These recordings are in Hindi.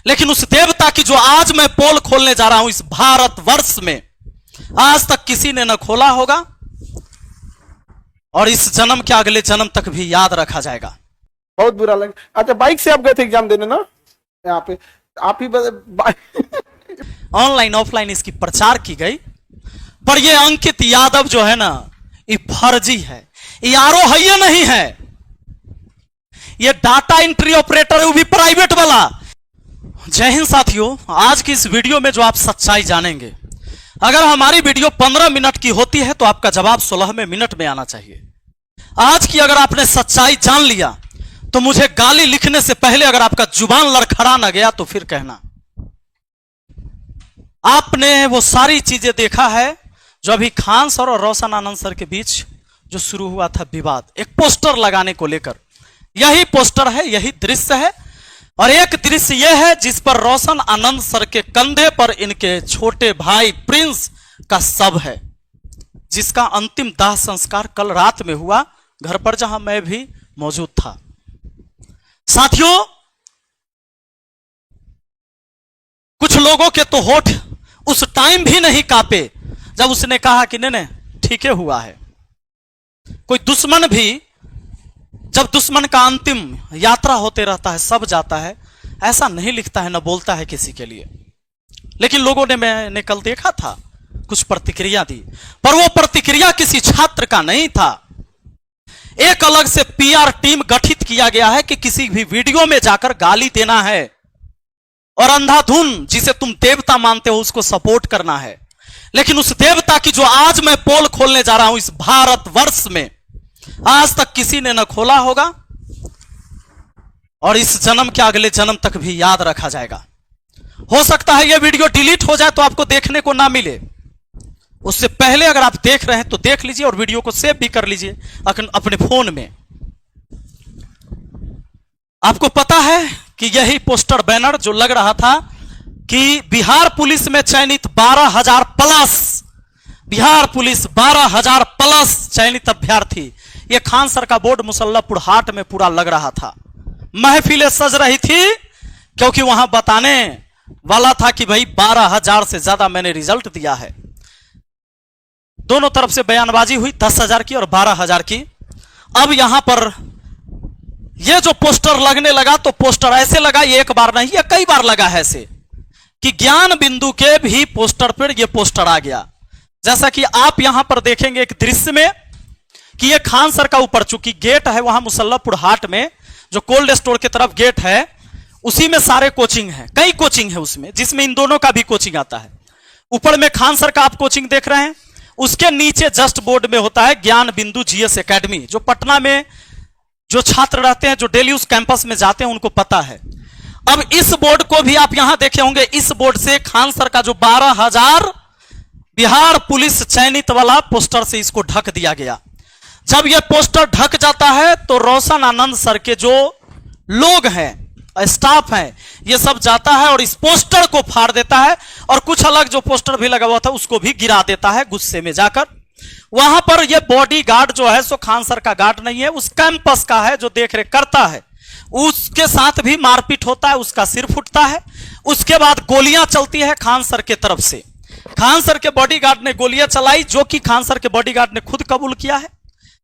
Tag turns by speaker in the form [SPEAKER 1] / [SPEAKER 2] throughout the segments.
[SPEAKER 1] लेकिन उस देवता की जो आज मैं पोल खोलने जा रहा हूं इस भारतवर्ष में, आज तक किसी ने न खोला होगा और इस जन्म के अगले जन्म तक भी याद रखा जाएगा।
[SPEAKER 2] बहुत बुरा लगा। अच्छा, बाइक से आप गए थे एग्जाम देने ना? यहाँ पे आप ही
[SPEAKER 1] ऑनलाइन ऑफलाइन इसकी प्रचार की गई, पर ये अंकित यादव जो है ना, ये फर्जी है, ये आरो है नहीं है, ये डाटा एंट्री ऑपरेटर है, वो भी प्राइवेट वाला। जय हिंद साथियों, आज की इस वीडियो में जो आप सच्चाई जानेंगे, अगर हमारी वीडियो 15 मिनट की होती है तो आपका जवाब 16वें मिनट में आना चाहिए। आज की अगर आपने सच्चाई जान लिया तो मुझे गाली लिखने से पहले अगर आपका जुबान लड़खड़ा ना गया तो फिर कहना। आपने वो सारी चीजें देखा है जो अभी खान सर और रोशन आनंद सर के बीच जो शुरू हुआ था विवाद, एक पोस्टर लगाने को लेकर। यही पोस्टर है, यही दृश्य है, और एक दृश्य यह है जिस पर रोशन आनंद सर के कंधे पर इनके छोटे भाई प्रिंस का शव है, जिसका अंतिम दाह संस्कार कल रात में हुआ घर पर, जहां मैं भी मौजूद था। साथियों, कुछ लोगों के तो होठ उस टाइम भी नहीं कांपे जब उसने कहा कि नहीं ठीक है हुआ है। कोई दुश्मन भी जब दुश्मन का अंतिम यात्रा होते रहता है, सब जाता है, ऐसा नहीं लिखता है, न बोलता है किसी के लिए। लेकिन लोगों ने, मैंने कल देखा था, कुछ प्रतिक्रिया दी, पर वो प्रतिक्रिया किसी छात्र का नहीं था। एक अलग से पीआर टीम गठित किया गया है कि किसी भी वीडियो में जाकर गाली देना है और अंधाधुन जिसे तुम देवता मानते हो उसको सपोर्ट करना है। लेकिन उस देवता की जो आज मैं पोल खोलने जा रहा हूं इस भारतवर्ष में, आज तक किसी ने न खोला होगा और इस जन्म के अगले जन्म तक भी याद रखा जाएगा। हो सकता है यह वीडियो डिलीट हो जाए तो आपको देखने को ना मिले। उससे पहले अगर आप देख रहे हैं तो देख लीजिए और वीडियो को सेव भी कर लीजिए अपने फोन में। आपको पता है कि यही पोस्टर बैनर जो लग रहा था कि बिहार पुलिस में चयनित 12,000 प्लस, बिहार पुलिस 12,000 प्लस चयनित अभ्यर्थी, यह खान सर का बोर्ड मुसल्लापुर हाट में पूरा लग रहा था। महफिलें सज रही थी क्योंकि वहां बताने वाला था कि भाई 12,000 से ज्यादा मैंने रिजल्ट दिया है। दोनों तरफ से बयानबाजी हुई, 10,000 की और 12,000 की। अब यहां पर यह जो पोस्टर लगने लगा तो पोस्टर ऐसे लगा, ये एक बार नहीं, ये कई बार लगा है ऐसे कि ज्ञान बिंदु के भी पोस्टर पर यह पोस्टर आ गया। जैसा कि आप यहां पर देखेंगे एक दृश्य में कि यह खान सर का ऊपर चूंकि गेट है वहां मुसल्लापुर हाट में, जो कोल्ड स्टोर की तरफ गेट है, उसी में सारे कोचिंग है, कई कोचिंग है उसमें, जिसमें इन दोनों का भी कोचिंग आता है। ऊपर में खान सर का आप कोचिंग देख रहे हैं, उसके नीचे जस्ट बोर्ड में होता है ज्ञान बिंदु जीएस एकेडमी, जो पटना में जो छात्र रहते हैं, जो डेली उस कैंपस में जाते हैं, उनको पता है। अब इस बोर्ड को भी आप यहां देखे होंगे, इस बोर्ड से खान सर का जो 12,000 बिहार पुलिस चयनित वाला पोस्टर से इसको ढक दिया गया। जब यह पोस्टर ढक जाता है तो रोशन आनंद सर के जो लोग हैं, स्टाफ हैं, ये सब जाता है और इस पोस्टर को फाड़ देता है और कुछ अलग जो पोस्टर भी लगा हुआ था उसको भी गिरा देता है गुस्से में जाकर। वहां पर यह बॉडी गार्ड जो है सो खान सर का गार्ड नहीं है, उस कैंपस का है जो देखरेख करता है, उसके साथ भी मारपीट होता है, उसका सिर फूटता है। उसके बाद गोलियां चलती है खान सर के तरफ से। खान सर के बॉडीगार्ड ने गोलियां चलाई, जो कि खान सर के बॉडीगार्ड ने खुद कबूल किया है।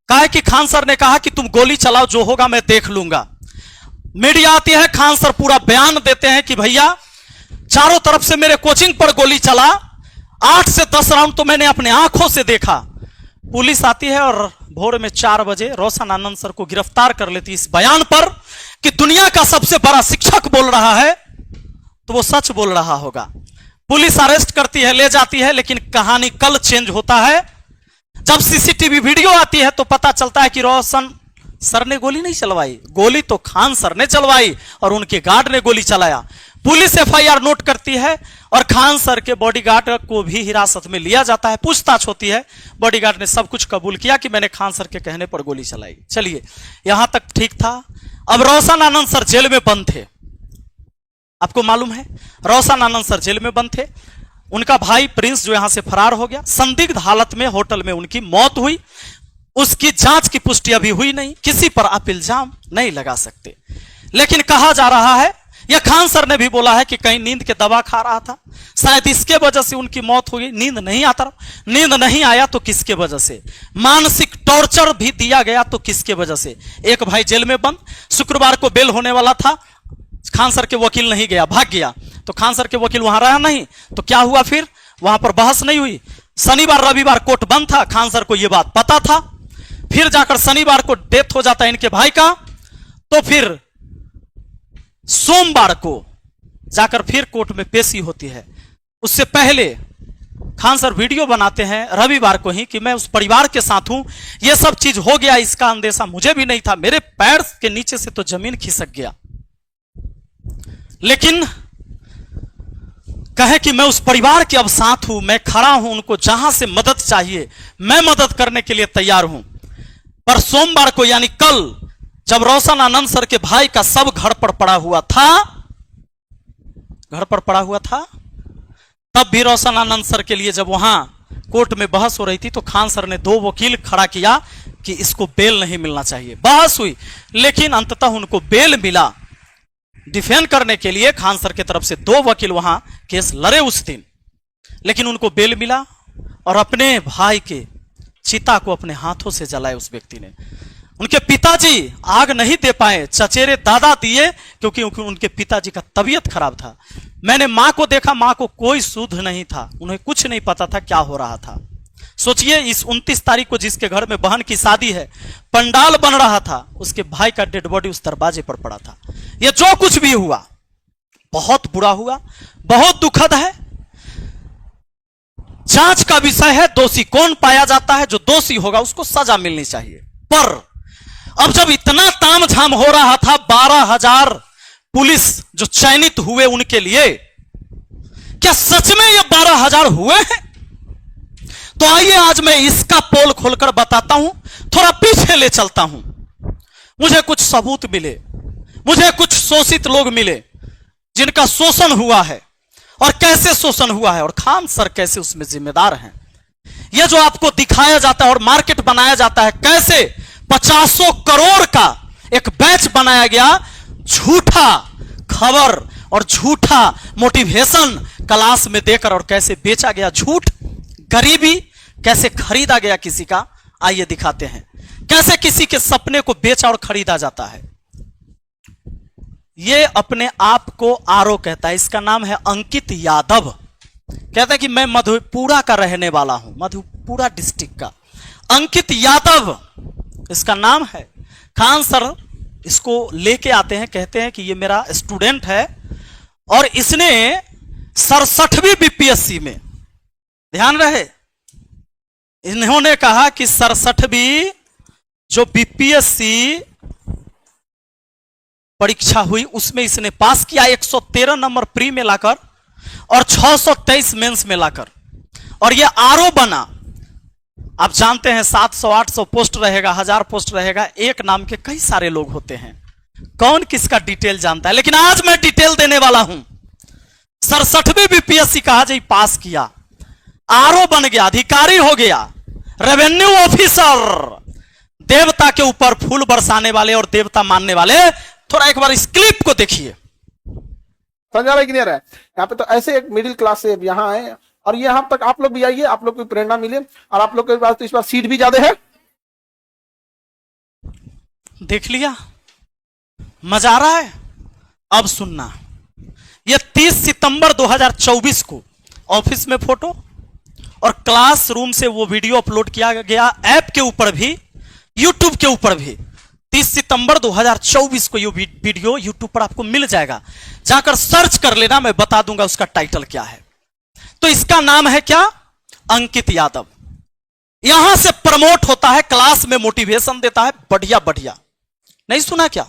[SPEAKER 1] कहा कि खान सर ने कहा कि तुम गोली चलाओ, जो होगा मैं देख लूंगा। मीडिया आती है, खान सर पूरा बयान देते हैं कि भैया चारों तरफ से मेरे कोचिंग पर गोली चला, 8 से 10 राउंड तो मैंने अपने आंखों से देखा। पुलिस आती है और भोर में 4 बजे रोशन आनंद सर को गिरफ्तार कर लेती इस बयान पर कि दुनिया का सबसे बड़ा शिक्षक बोल रहा है तो वो सच बोल रहा होगा। पुलिस अरेस्ट करती है, ले जाती है, लेकिन कहानी कल चेंज होता है। जब सीसीटीवी वीडियो आती है तो पता चलता है कि रोशन सर ने गोली नहीं चलवाई, गोली तो खान सर ने चलवाई और उनके गार्ड ने गोली चलाया। पुलिस एफआईआर नोट करती है और खान सर के बॉडीगार्ड को भी हिरासत में लिया जाता है, पूछताछ होती है। बॉडीगार्ड ने सब कुछ कबूल किया कि मैंने खान सर के कहने पर गोली चलाई। चलिए, यहां तक ठीक था। अब रोशन आनंद सर जेल में बंद थे, आपको मालूम है, रोशन आनंद सर जेल में बंद थे। उनका भाई प्रिंस जो यहां से फरार हो गया, संदिग्ध हालत में होटल में उनकी मौत हुई। उसकी जांच की पुष्टि अभी हुई नहीं, किसी पर आप इल्जाम नहीं लगा सकते। लेकिन कहा जा रहा है यह खान सर ने भी बोला है कि कहीं नींद के दवा खा रहा था, शायद इसके वजह से उनकी मौत हो गई। नींद नहीं आता, नींद नहीं आया तो किसके वजह से? मानसिक टॉर्चर भी दिया गया तो किसके वजह से? एक भाई जेल में बंद, शुक्रवार को बेल होने वाला था, खान सर के वकील नहीं गया, भाग गया। तो खान सर के वकील वहां रहा नहीं, तो क्या हुआ फिर? वहां पर बहस नहीं हुई। शनिवार रविवार कोर्ट बंद था, खान सर को यह बात पता था। फिर जाकर शनिवार को डेथ हो जाता है इनके भाई का, तो फिर सोमवार को जाकर फिर कोर्ट में पेशी होती है। उससे पहले खान सर वीडियो बनाते हैं रविवार को ही कि मैं उस परिवार के साथ हूं, यह सब चीज हो गया, इसका अंदेशा मुझे भी नहीं था, मेरे पैर के नीचे से तो जमीन खिसक गया। लेकिन कहे कि मैं उस परिवार के अब साथ हूं, मैं खड़ा हूं, उनको जहां से मदद चाहिए मैं मदद करने के लिए तैयार हूं। पर सोमवार को यानी कल, जब रोशन आनंद सर के भाई का सब घर पर पड़ा हुआ था, तब भी रोशन आनंद सर के लिए जब वहां कोर्ट में बहस हो रही थी, तो खान सर ने 2 वकील खड़ा किया कि इसको बेल नहीं मिलना चाहिए। बहस हुई, लेकिन अंततः उनको बेल मिला। डिफेंड करने के लिए खान सर की तरफ से 2 वकील वहां केस लड़े उस दिन, लेकिन उनको बेल मिला और अपने भाई के चिता को अपने हाथों से जलाए उस व्यक्ति ने। उनके पिताजी आग नहीं दे पाए, चचेरे दादा दिए, क्योंकि उनके पिताजी का तबीयत खराब था। मैंने मां को देखा, मां को कोई सुध नहीं था, उन्हें कुछ नहीं पता था क्या हो रहा था। सोचिए, इस 29 तारीख को जिसके घर में बहन की शादी है, पंडाल बन रहा था, उसके भाई का डेड बॉडी उस दरवाजे पर पड़ा था। यह जो कुछ भी हुआ बहुत बुरा हुआ, बहुत दुखद है। जांच का विषय है, दोषी कौन पाया जाता है, जो दोषी होगा उसको सजा मिलनी चाहिए। पर अब जब इतना तामझाम हो रहा था, 12,000 पुलिस जो चयनित हुए उनके लिए, क्या सच में ये 12,000 हुए हैं? तो आइए आज मैं इसका पोल खोलकर बताता हूं, थोड़ा पीछे ले चलता हूं। मुझे कुछ सबूत मिले, मुझे कुछ शोषित लोग मिले जिनका शोषण हुआ है, और कैसे शोषण हुआ है, और खान सर कैसे उसमें जिम्मेदार हैं। यह जो आपको दिखाया जाता है और मार्केट बनाया जाता है, कैसे 50 करोड़ का एक बैच बनाया गया, झूठा खबर और झूठा मोटिवेशन क्लास में देकर, और कैसे बेचा गया झूठ, गरीबी कैसे खरीदा गया किसी का। आइए दिखाते हैं कैसे किसी के सपने को बेचा और खरीदा जाता है। यह अपने आप को आरो कहता है, इसका नाम है अंकित यादव। कहता है कि मैं मधेपुरा का रहने वाला हूं, मधेपुरा डिस्ट्रिक्ट का अंकित यादव इसका नाम है। खान सर इसको लेके आते हैं, कहते हैं कि ये मेरा स्टूडेंट है और इसने 67वीं बीपीएससी में, ध्यान रहे, इन्होंने कहा कि 67वीं जो बीपीएससी परीक्षा हुई उसमें इसने पास किया, 113 नंबर प्री में लाकर और 623 मेंस में लाकर, और यह आरओ बना। आप जानते हैं 700-800 पोस्ट रहेगा, 1000 पोस्ट रहेगा, एक नाम के कई सारे लोग होते हैं, कौन किसका डिटेल जानता है। लेकिन आज मैं डिटेल देने वाला हूं। 67वीं बीपीएससी कहा जी पास किया, आरओ बन गया, अधिकारी हो गया, रेवेन्यू ऑफिसर, देवता के ऊपर फूल बरसाने वाले और देवता मानने वाले। थोड़ा एक बार इस क्लिप को देखिए,
[SPEAKER 2] समझा रहा है कि नहीं रहा है? यहाँ पे तो ऐसे एक मिडिल क्लास से यहाँ आए, और यहाँ तक आप लोग भी आइए, आप लोग को प्रेरणा मिले, और आप लोग के पास तो इस बार सीट भी ज्यादा है।
[SPEAKER 1] देख लिया, मजा आ रहा है। अब सुनना, यह 30 सितंबर 2024 को ऑफिस में फोटो और क्लासरूम से वो वीडियो अपलोड किया गया, ऐप के ऊपर भी, यूट्यूब के ऊपर भी। 30 सितंबर 2024 को ये वीडियो यूट्यूब पर आपको मिल जाएगा, जाकर सर्च कर लेना, मैं बता दूंगा उसका टाइटल क्या है। तो इसका नाम है क्या? अंकित यादव। यहां से प्रमोट होता है, क्लास में मोटिवेशन देता है, बढ़िया बढ़िया। नहीं सुना क्या?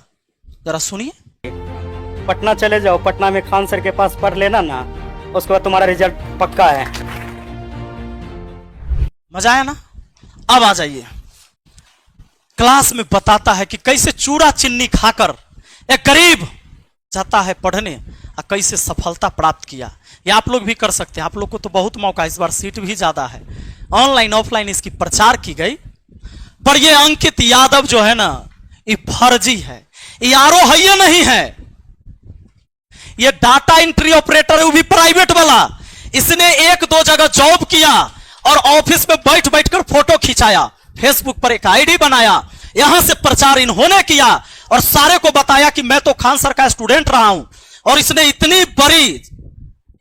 [SPEAKER 1] जरा सुनिए।
[SPEAKER 3] पटना चले जाओ, पटना में खान सर के पास पढ़ लेना ना, उसके बाद तुम्हारा रिजल्ट पक्का है।
[SPEAKER 1] मजा आया ना? अब आ जाइए, क्लास में बताता है कि कैसे चूड़ा चिन्नी खाकर एक गरीब जाता है पढ़ने और कैसे सफलता प्राप्त किया। ये आप लोग भी कर सकते हैं, आप लोग को तो बहुत मौका, इस बार सीट भी ज्यादा है, ऑनलाइन ऑफलाइन इसकी प्रचार की गई। पर ये अंकित यादव जो है ना, ये फर्जी है, ये आरो है नहीं है। ये डाटा एंट्री ऑपरेटर है, वो भी प्राइवेट वाला। इसने एक दो जगह जॉब किया और ऑफिस में बैठ बैठकर फोटो खिंचाया, फेसबुक पर एक आईडी बनाया, यहां से प्रचार इन्होंने किया और सारे को बताया कि मैं तो खान सर का स्टूडेंट रहा हूं। और इसने इतनी बड़ी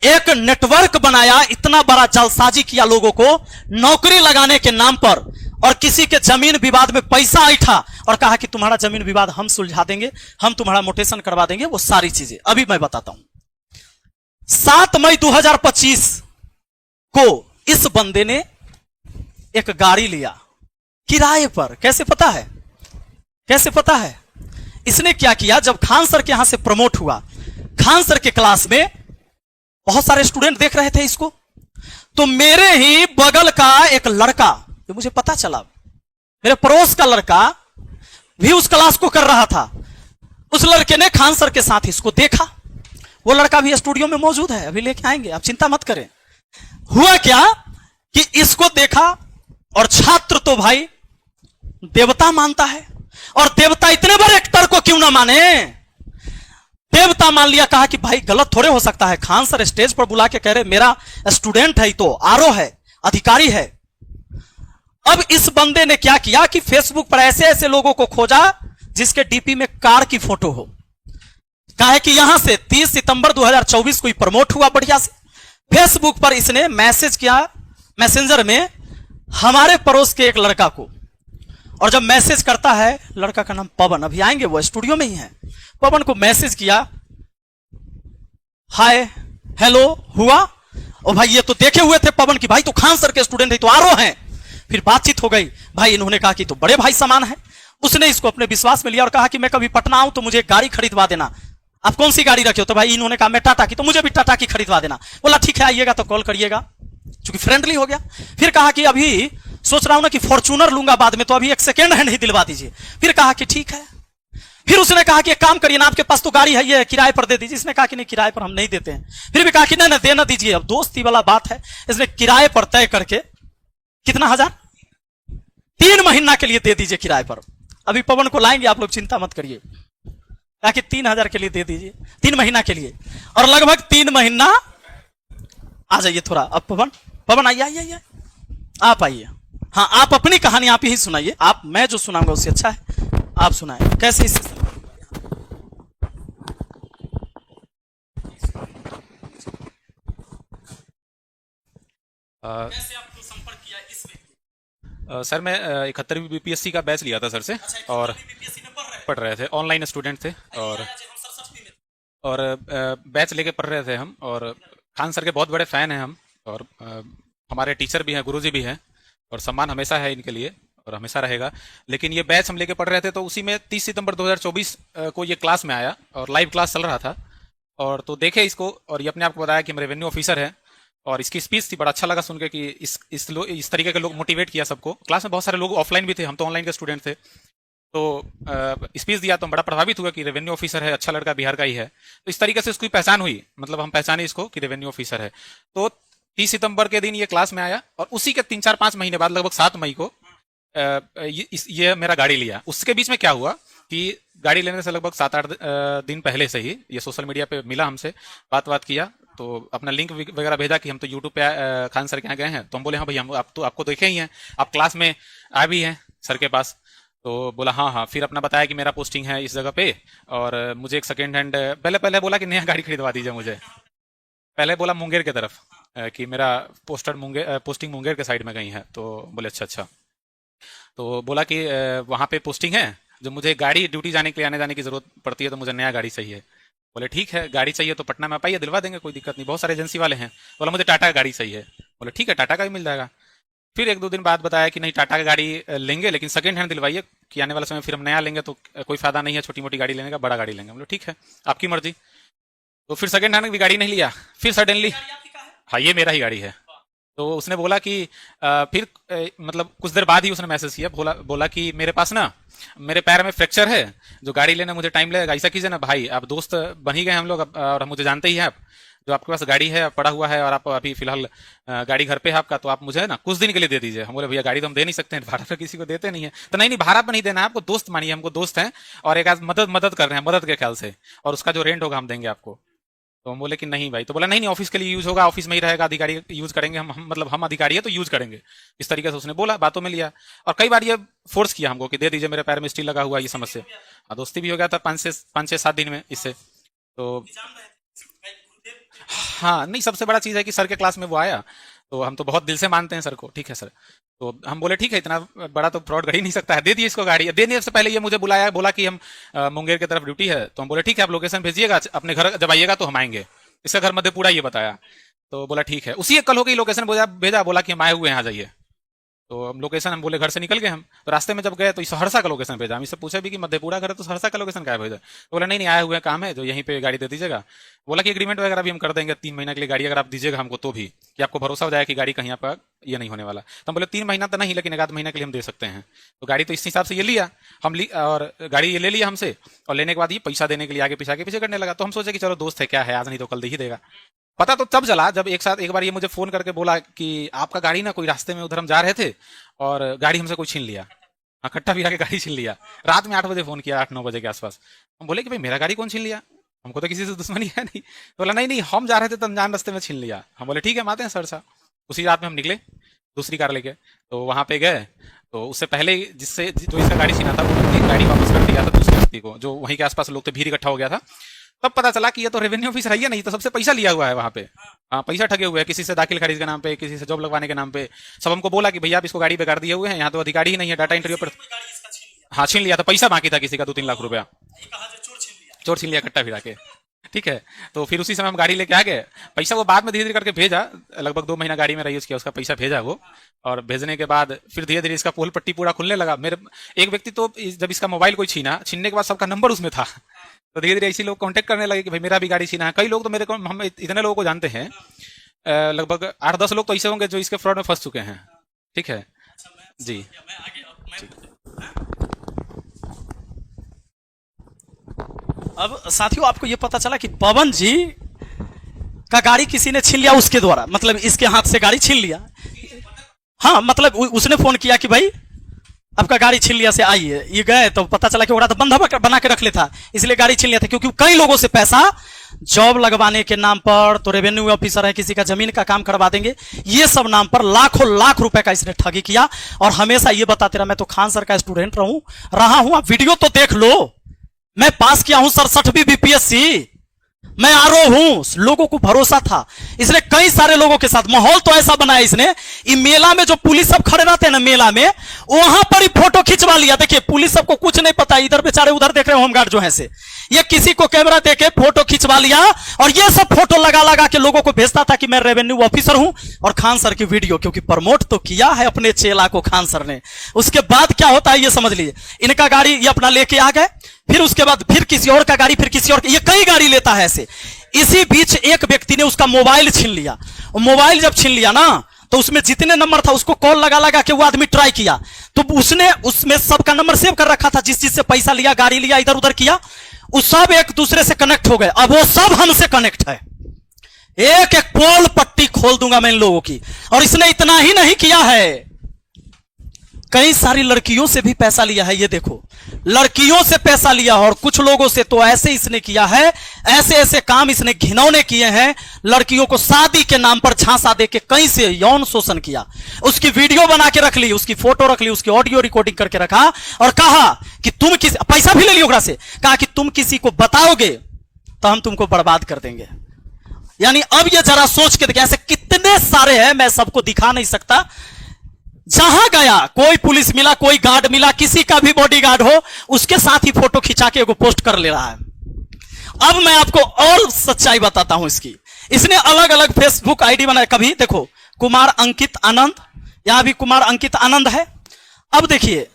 [SPEAKER 1] एक नेटवर्क बनाया, इतना बड़ा जालसाजी किया लोगों को नौकरी लगाने के नाम पर, और किसी के जमीन विवाद में पैसा ऐठा और कहा कि तुम्हारा जमीन विवाद हम सुलझा देंगे, हम तुम्हारा मोटेशन करवा देंगे। वो सारी चीजें अभी मैं बताता हूं। 7 मई 2025 को इस बंदे ने एक गाड़ी लिया किराए पर। कैसे पता है? कैसे पता है? इसने क्या किया, जब खान सर के यहां से प्रमोट हुआ, खान सर के क्लास में बहुत सारे स्टूडेंट देख रहे थे इसको, तो मेरे ही बगल का एक लड़का, जो मुझे पता चला, मेरे पड़ोस का लड़का भी उस क्लास को कर रहा था। उस लड़के ने खान सर के साथ इसको देखा। वो लड़का भी स्टूडियो में मौजूद है, अभी लेके आएंगे, आप चिंता मत करें। हुआ क्या कि इसको देखा, और छात्र तो भाई देवता मानता है, और देवता इतने बड़े एक्टर को क्यों ना माने, देवता मान लिया। कहा कि भाई गलत थोड़े हो सकता है, खान सर स्टेज पर बुला के कह रहे मेरा स्टूडेंट है, तो आरओ है, अधिकारी है। अब इस बंदे ने क्या किया कि फेसबुक पर ऐसे ऐसे लोगों को खोजा जिसके डीपी में कार की फोटो हो। कहा कि यहां से 30 सितंबर 2024 को प्रमोट हुआ बढ़िया से। फेसबुक पर इसने मैसेज किया मैसेंजर में हमारे पड़ोस के एक लड़का को, और जब मैसेज करता है, लड़का का नाम पवन, अभी आएंगे, वो स्टूडियो में ही है। पवन को मैसेज किया, हाय हेलो हुआ, और भाई ये तो देखे हुए थे पवन की, भाई तो खान सर के स्टूडेंट है, तो आरओ हैं। फिर बातचीत हो गई, भाई इन्होंने कहा कि तो बड़े भाई समान है। उसने इसको अपने विश्वास में लिया और कहा कि मैं कभी पटना आऊं तो मुझे एक गाड़ी खरीदवा देना। आप कौन सी गाड़ी रखे हो? तो भाई इन्होंने कहा मैं टाटा की, तो मुझे भी टाटा की खरीदवा देना। बोला ठीक है, आइएगा तो कॉल करिएगा, चूंकि फ्रेंडली हो गया। फिर कहा कि अभी सोच रहा हूं ना कि फॉर्च्यूनर लूंगा बाद में, तो अभी एक सेकेंड हैंड ही दिलवा दीजिए। फिर कहा कि ठीक है। फिर उसने कहा कि एक काम करिए ना, आपके पास तो गाड़ी है, ये किराए पर दे दीजिए। इसने कहा कि नहीं, किराए पर हम नहीं देते हैं। फिर भी कहा कि नहीं देना दीजिए। अब दोस्ती वाला बात है, इसने किराए पर तय करके कितना हजार, 3 महीना के लिए दे दीजिए किराए पर। अभी पवन को लाएंगे, आप लोग चिंता मत करिए। कहा कि 3000 के लिए दे दीजिए, 3 महीना के लिए। और लगभग 3 महीना, आ जाइए थोड़ा अब पवन आइए आइए आइए, आप आइए। हाँ, आप अपनी कहानी आप ही सुनाइए। आप, मैं जो सुनाऊंगा उससे अच्छा है आप सुनाए। कैसे इससे कैसे आपको संपर्क किया इस व्यक्ति?
[SPEAKER 4] सर मैं 71वीं बीपीएससी का बैच लिया था सर से, और
[SPEAKER 1] बीपीएससी में
[SPEAKER 4] पढ़ रहे थे, ऑनलाइन स्टूडेंट थे, और बैच लेके पढ़ रहे थे हम। और खान सर के बहुत बड़े फैन हैं हम, और हमारे टीचर भी हैं, गुरुजी भी हैं, और सम्मान हमेशा है इनके लिए और हमेशा रहेगा। लेकिन ये बैच हम लेके पढ़ रहे थे, तो उसी में 30 सितंबर 2024 को ये क्लास में आया और लाइव क्लास चल रहा था। और तो देखे इसको, और ये अपने आप को बताया कि हम रेवेन्यू ऑफिसर है, और इसकी स्पीच थी, बड़ा अच्छा लगा सुन के कि इस तरीके के लोग मोटिवेट किया सबको। क्लास में बहुत सारे लोग ऑफलाइन भी थे, हम तो ऑनलाइन के स्टूडेंट थे। तो स्पीच दिया तो हम बड़ा प्रभावित हुआ कि रेवेन्यू ऑफिसर है, अच्छा लड़का, बिहार का ही है। तो इस तरीके से उसकी पहचान हुई, मतलब हम पहचाने इसको कि रेवेन्यू ऑफिसर है। तो 30 सितंबर के दिन ये क्लास में आया, और उसी के 3-4-5 महीने बाद, लगभग 7 मई को ये मेरा गाड़ी लिया। उसके बीच में क्या हुआ कि गाड़ी लेने से लगभग 7-8 दिन पहले से ही ये सोशल मीडिया पे मिला हमसे, बात किया, तो अपना लिंक वगैरह भेजा कि हम तो यूट्यूब पे खान सर के यहाँ गए हैं। तो हम बोले हाँ भैया, हम आपको देखे ही हैं, आप क्लास में आ भी हैं सर के पास। तो बोला हाँ। फिर अपना बताया कि मेरा पोस्टिंग है इस जगह पे, और मुझे एक सेकेंड हैंड, पहले बोला कि नया गाड़ी खरीदवा दीजिए मुझे। पहले बोला मुंगेर की तरफ कि मेरा पोस्टिंग मुंगेर के साइड में गई है। तो बोले अच्छा। तो बोला कि वहाँ पे पोस्टिंग है, जो मुझे गाड़ी ड्यूटी जाने के लिए आने जाने की जरूरत पड़ती है, तो मुझे नया गाड़ी चाहिए। बोले ठीक है, गाड़ी चाहिए तो पटना में आप आइए, दिलवा देंगे, कोई दिक्कत नहीं, बहुत सारे एजेंसी वाले हैं। बोला मुझे टाटा का गाड़ी चाहिए। बोले ठीक है, टाटा का भी मिल जाएगा। फिर 1-2 दिन बाद बताया कि नहीं, टाटा का गाड़ी लेंगे, लेकिन सेकंड हैंड दिलवाइए, कि आने वाले समय फिर हम नया लेंगे तो कोई फायदा नहीं है छोटी मोटी गाड़ी लेने का, बड़ा गाड़ी लेंगे। बोले ठीक है, आपकी मर्जी। तो फिर सेकंड हैंड भी गाड़ी नहीं लिया। फिर सडनली, हाँ ये मेरा ही गाड़ी है। तो उसने बोला कि फिर मतलब कुछ देर बाद ही उसने मैसेज किया, बोला कि मेरे पास ना, मेरे पैर में फ्रैक्चर है, जो गाड़ी लेने मुझे टाइम लगेगा। ऐसा कीजिए ना भाई, आप दोस्त बन ही गए हम लोग, और मुझे जानते ही हैं आप, जो आपके पास गाड़ी है पड़ा हुआ है, और आप अभी फिलहाल गाड़ी घर पे है आपका, तो आप मुझे ना कुछ दिन के लिए दे दीजिए। हम बोले भैया गाड़ी तो हम दे नहीं सकते हैं, भाड़ा पे किसी को देते नहीं है। तो नहीं भाड़ा पे नहीं देना है आपको, दोस्त मानिए, हमको दोस्त हैं, और एक आज मदद कर रहे हैं, मदद के ख्याल से, और उसका जो रेंट होगा हम देंगे आपको। तो हम बोले कि नहीं भाई, तो बोला नहीं नहीं ऑफिस के लिए यूज होगा, ऑफिस में ही रहेगा, अधिकारी यूज करेंगे, हम मतलब हम अधिकारी है तो यूज करेंगे, इस तरीके से उसने बोला, बातों में लिया। और कई बार ये फोर्स किया हमको कि दे दीजिए, मेरे पैर में स्टील लगा हुआ, ये समस्या। हाँ, दोस्ती भी हो गया था 5 से 7 दिन में इससे। तो हाँ नहीं, सबसे बड़ा चीज है कि सर के क्लास में वो आया, तो हम तो बहुत दिल से मानते हैं सर को, ठीक है सर। तो हम बोले ठीक है, इतना बड़ा तो फ्रॉड कर ही नहीं सकता है, दे दिए इसको गाड़ी। देने से पहले ये मुझे बुलाया, बोला कि हम मुंगेर की तरफ ड्यूटी है, तो हम बोले ठीक है, आप लोकेशन भेजिएगा, अपने घर जब आइएगा तो हम आएंगे। इसका घर मधेपुरा ये बताया, तो बोला ठीक है। उसी एक कल हो गई, लोकेशन भेजा, बोला कि हम आए हुए हैं, आ जाइए। तो हम लोकेशन, हम बोले घर से निकल गए हम, तो रास्ते में जब गए तो सहरसा का लोकेशन भेजा। हम इससे पूछे भी कि मधेपुरा घर है तो सहरसा का लोकेशन क्या भेजा, तो बोला नहीं नहीं, आए हुए काम है, जो यहीं पे गाड़ी दे दीजिएगा। बोला कि एग्रीमेंट वगैरह भी हम कर देंगे 3 महीने के लिए गाड़ी, अगर आप दीजिएगा हमको तो भी, कि आपको भरोसा हो जाए कि गाड़ी कहीं आपका ये नहीं होने वाला। तो हम बोले 3 महीना तो नहीं, लेकिन 1 आध महीने के लिए हम दे सकते हैं। तो गाड़ी तो इस हिसाब से ये लिया और गाड़ी ये ले लिया हमसे, और लेने के बाद ये पैसा देने के लिए आगे पीछे करने लगा। तो हम सोचे कि चलो दोस्त है, क्या है, आज नहीं तो कल दे ही देगा। पता तो तब चला जब एक बार ये मुझे फोन करके बोला कि आपका गाड़ी ना कोई रास्ते में उधर हम जा रहे थे और गाड़ी हमसे कोई छीन लिया, खट्टा भी आके गाड़ी छीन लिया। रात में 8 बजे फोन किया, 8-9 बजे के आसपास। हम बोले कि भाई मेरा गाड़ी कौन छीन लिया, हमको तो किसी से दुश्मनी है नहीं। तो बोला नहीं नहीं, हम जा रहे थे तो अनजान रास्ते में छीन लिया। हम बोले ठीक है, हम आते हैं सरसा। उसी रात में हम निकले दूसरी कार लेके, तो वहां पे गए। तो उससे पहले जो इसका गाड़ी छीना था, वो गाड़ी वापस कर दिया था दूसरे व्यक्ति को, जो वहीं के आसपास लोग थे, भीड़ इकट्ठा हो गया था। तब पता चला कि ये तो रेवेन्यू ऑफिसर है, नहीं तो सबसे पैसा लिया हुआ है वहां पे। हाँ, पैसा ठगे हुए हैं, किसी से दाखिल खारिज के नाम पे, किसी से जॉब लगवाने के नाम पे। सब हमको बोला कि भैया आप इसको गाड़ी बेकार दिए हुए हैं, यहाँ तो अधिकारी ही नहीं है, डाटा इंटरव्यू पर। हाँ, छीन लिया था, पैसा बाकी था किसी का 2-3 लाख रुपया, चोर छीन लिया कट्टा फिरा के। ठीक है, तो फिर उसी समय हम गाड़ी लेके आ गए। पैसा वो बाद में धीरे धीरे करके भेजा, लगभग 2 महीना गाड़ी में रही उसकी, उसका पैसा भेजा वो। और भेजने के बाद फिर धीरे धीरे इसका पोल पट्टी पूरा खुलने लगा। मेरे एक व्यक्ति तो जब इसका मोबाइल कोई छीनने के बाद सबका नंबर उसमें था, तो धीरे धीरे ऐसे लोग कांटेक्ट करने लगे कि भाई मेरा भी गाड़ी छीना है। कई लोग तो मेरे को, हम इतने लोगों को जानते हैं, लगभग 8-10 लोग तो ऐसे होंगे जो इसके फ्रॉड में फंस चुके हैं। ठीक है जी।
[SPEAKER 1] अब साथियों, आपको ये पता चला कि पवन जी का गाड़ी किसी ने छीन लिया उसके द्वारा, मतलब इसके हाथ से गाड़ी छीन लिया। हाँ, मतलब उसने फोन किया कि भाई आपका गाड़ी छीन लिया से आइए। ये गए तो पता चला कि वो तो बंधा बना के रख लेता, इसलिए गाड़ी छीन लिया था। क्योंकि कई लोगों से पैसा जॉब लगवाने के नाम पर, तो रेवेन्यू ऑफिसर है, किसी का जमीन का काम करवा देंगे, ये सब नाम पर लाखों लाख रुपए का इसने ठगी किया। और हमेशा ये बताते रहा, मैं तो खान सर का स्टूडेंट रहा हूं, आप वीडियो तो देख लो, मैं पास किया हूं 67वीं बीपीएससी, मैं आरोह हूं। लोगों को भरोसा था, इसने कई सारे लोगों के साथ माहौल तो ऐसा बनाया इसने। ये मेला में जो पुलिस सब खड़े रहते हैं ना मेला में, वहां पर ही फोटो खिंचवा लिया। देखिए, पुलिस सबको कुछ नहीं पता, इधर बेचारे उधर देख रहे हो होमगार्ड जो है से, ये किसी को कैमरा देके फोटो खिंचवा लिया, और ये सब फोटो लगा लगा के लोगों को भेजता था कि मैं रेवेन्यू ऑफिसर हूं। और खान सर की वीडियो, क्योंकि प्रमोट तो किया है अपने चेला को खान सर ने। उसके बाद क्या होता है ये समझ लीजिए, इनका गाड़ी ये अपना लेके आ गए, फिर उसके बाद फिर किसी और का गाड़ी, फिर किसी और, ये कई गाड़ी लेता है ऐसे। इसी बीच एक व्यक्ति ने उसका मोबाइल छीन लिया। मोबाइल जब छीन लिया ना, तो उसमें जितने नंबर था उसको कॉल लगा लगा के वो आदमी ट्राई किया, तो उसने उसमें सबका नंबर सेव कर रखा था, जिस चीज से पैसा लिया, गाड़ी लिया, इधर उधर किया, उस सब एक दूसरे से कनेक्ट हो गए। अब वो सब हमसे कनेक्ट है, एक एक पोल पट्टी खोल दूंगा मैं इन लोगों की। और इसने इतना ही नहीं किया है, कई सारी लड़कियों से भी पैसा लिया है। ये देखो, लड़कियों से पैसा लिया, और कुछ लोगों से तो ऐसे इसने किया है, ऐसे ऐसे काम इसने घिनौने किए हैं। लड़कियों को शादी के नाम पर झांसा देके कहीं से यौन शोषण किया, उसकी वीडियो बना के रख ली, उसकी फोटो रख ली, उसकी ऑडियो रिकॉर्डिंग करके रखा, और कहा कि तुम किसी, पैसा भी ले लिया ओकरा से, कहा कि तुम किसी को बताओगे तो हम तुमको बर्बाद कर देंगे। यानी अब ये जरा सोच के देखिए, ऐसे कितने सारे हैं, मैं सबको दिखा नहीं सकता। जहां गया कोई पुलिस मिला, कोई गार्ड मिला, किसी का भी बॉडीगार्ड हो, उसके साथ ही फोटो खिंचा के एगो पोस्ट कर ले रहा है। अब मैं आपको और सच्चाई बताता हूं इसकी। इसने अलग अलग फेसबुक आईडी बनाया, कभी देखो कुमार अंकित आनंद, यहां भी कुमार अंकित आनंद है। अब देखिए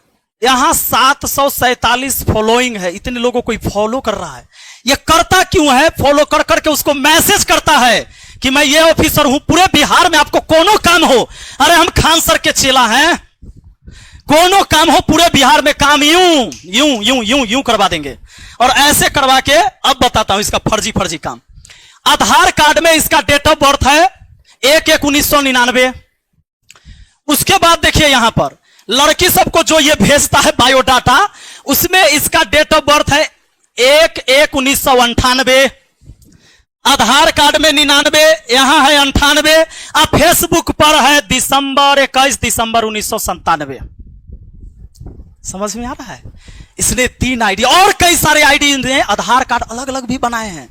[SPEAKER 1] यहां 747 फॉलोइंग है, इतने लोगों को फॉलो कर रहा है। ये करता क्यों है? फॉलो कर करके उसको मैसेज करता है कि मैं ये ऑफिसर हूं, पूरे बिहार में आपको कोनो काम हो, अरे हम खान सर के चेला हैं, कोनो काम हो पूरे बिहार में, काम यूं यूं यूं यूं यूं करवा देंगे। और ऐसे करवा के अब बताता हूं इसका फर्जी काम। आधार कार्ड में इसका डेट ऑफ बर्थ है 1/1/1999। उसके बाद देखिए यहां पर लड़की सबको जो ये भेजता है बायोडाटा, उसमें इसका डेट ऑफ बर्थ है 1/1/1998। आधार कार्ड में 99, यहां है 98, अब फेसबुक पर है दिसंबर 21 दिसंबर 1997। समझ में आ रहा है? इसने 3 आईडी और कई सारे आईडी ने आधार कार्ड अलग अलग भी बनाए हैं।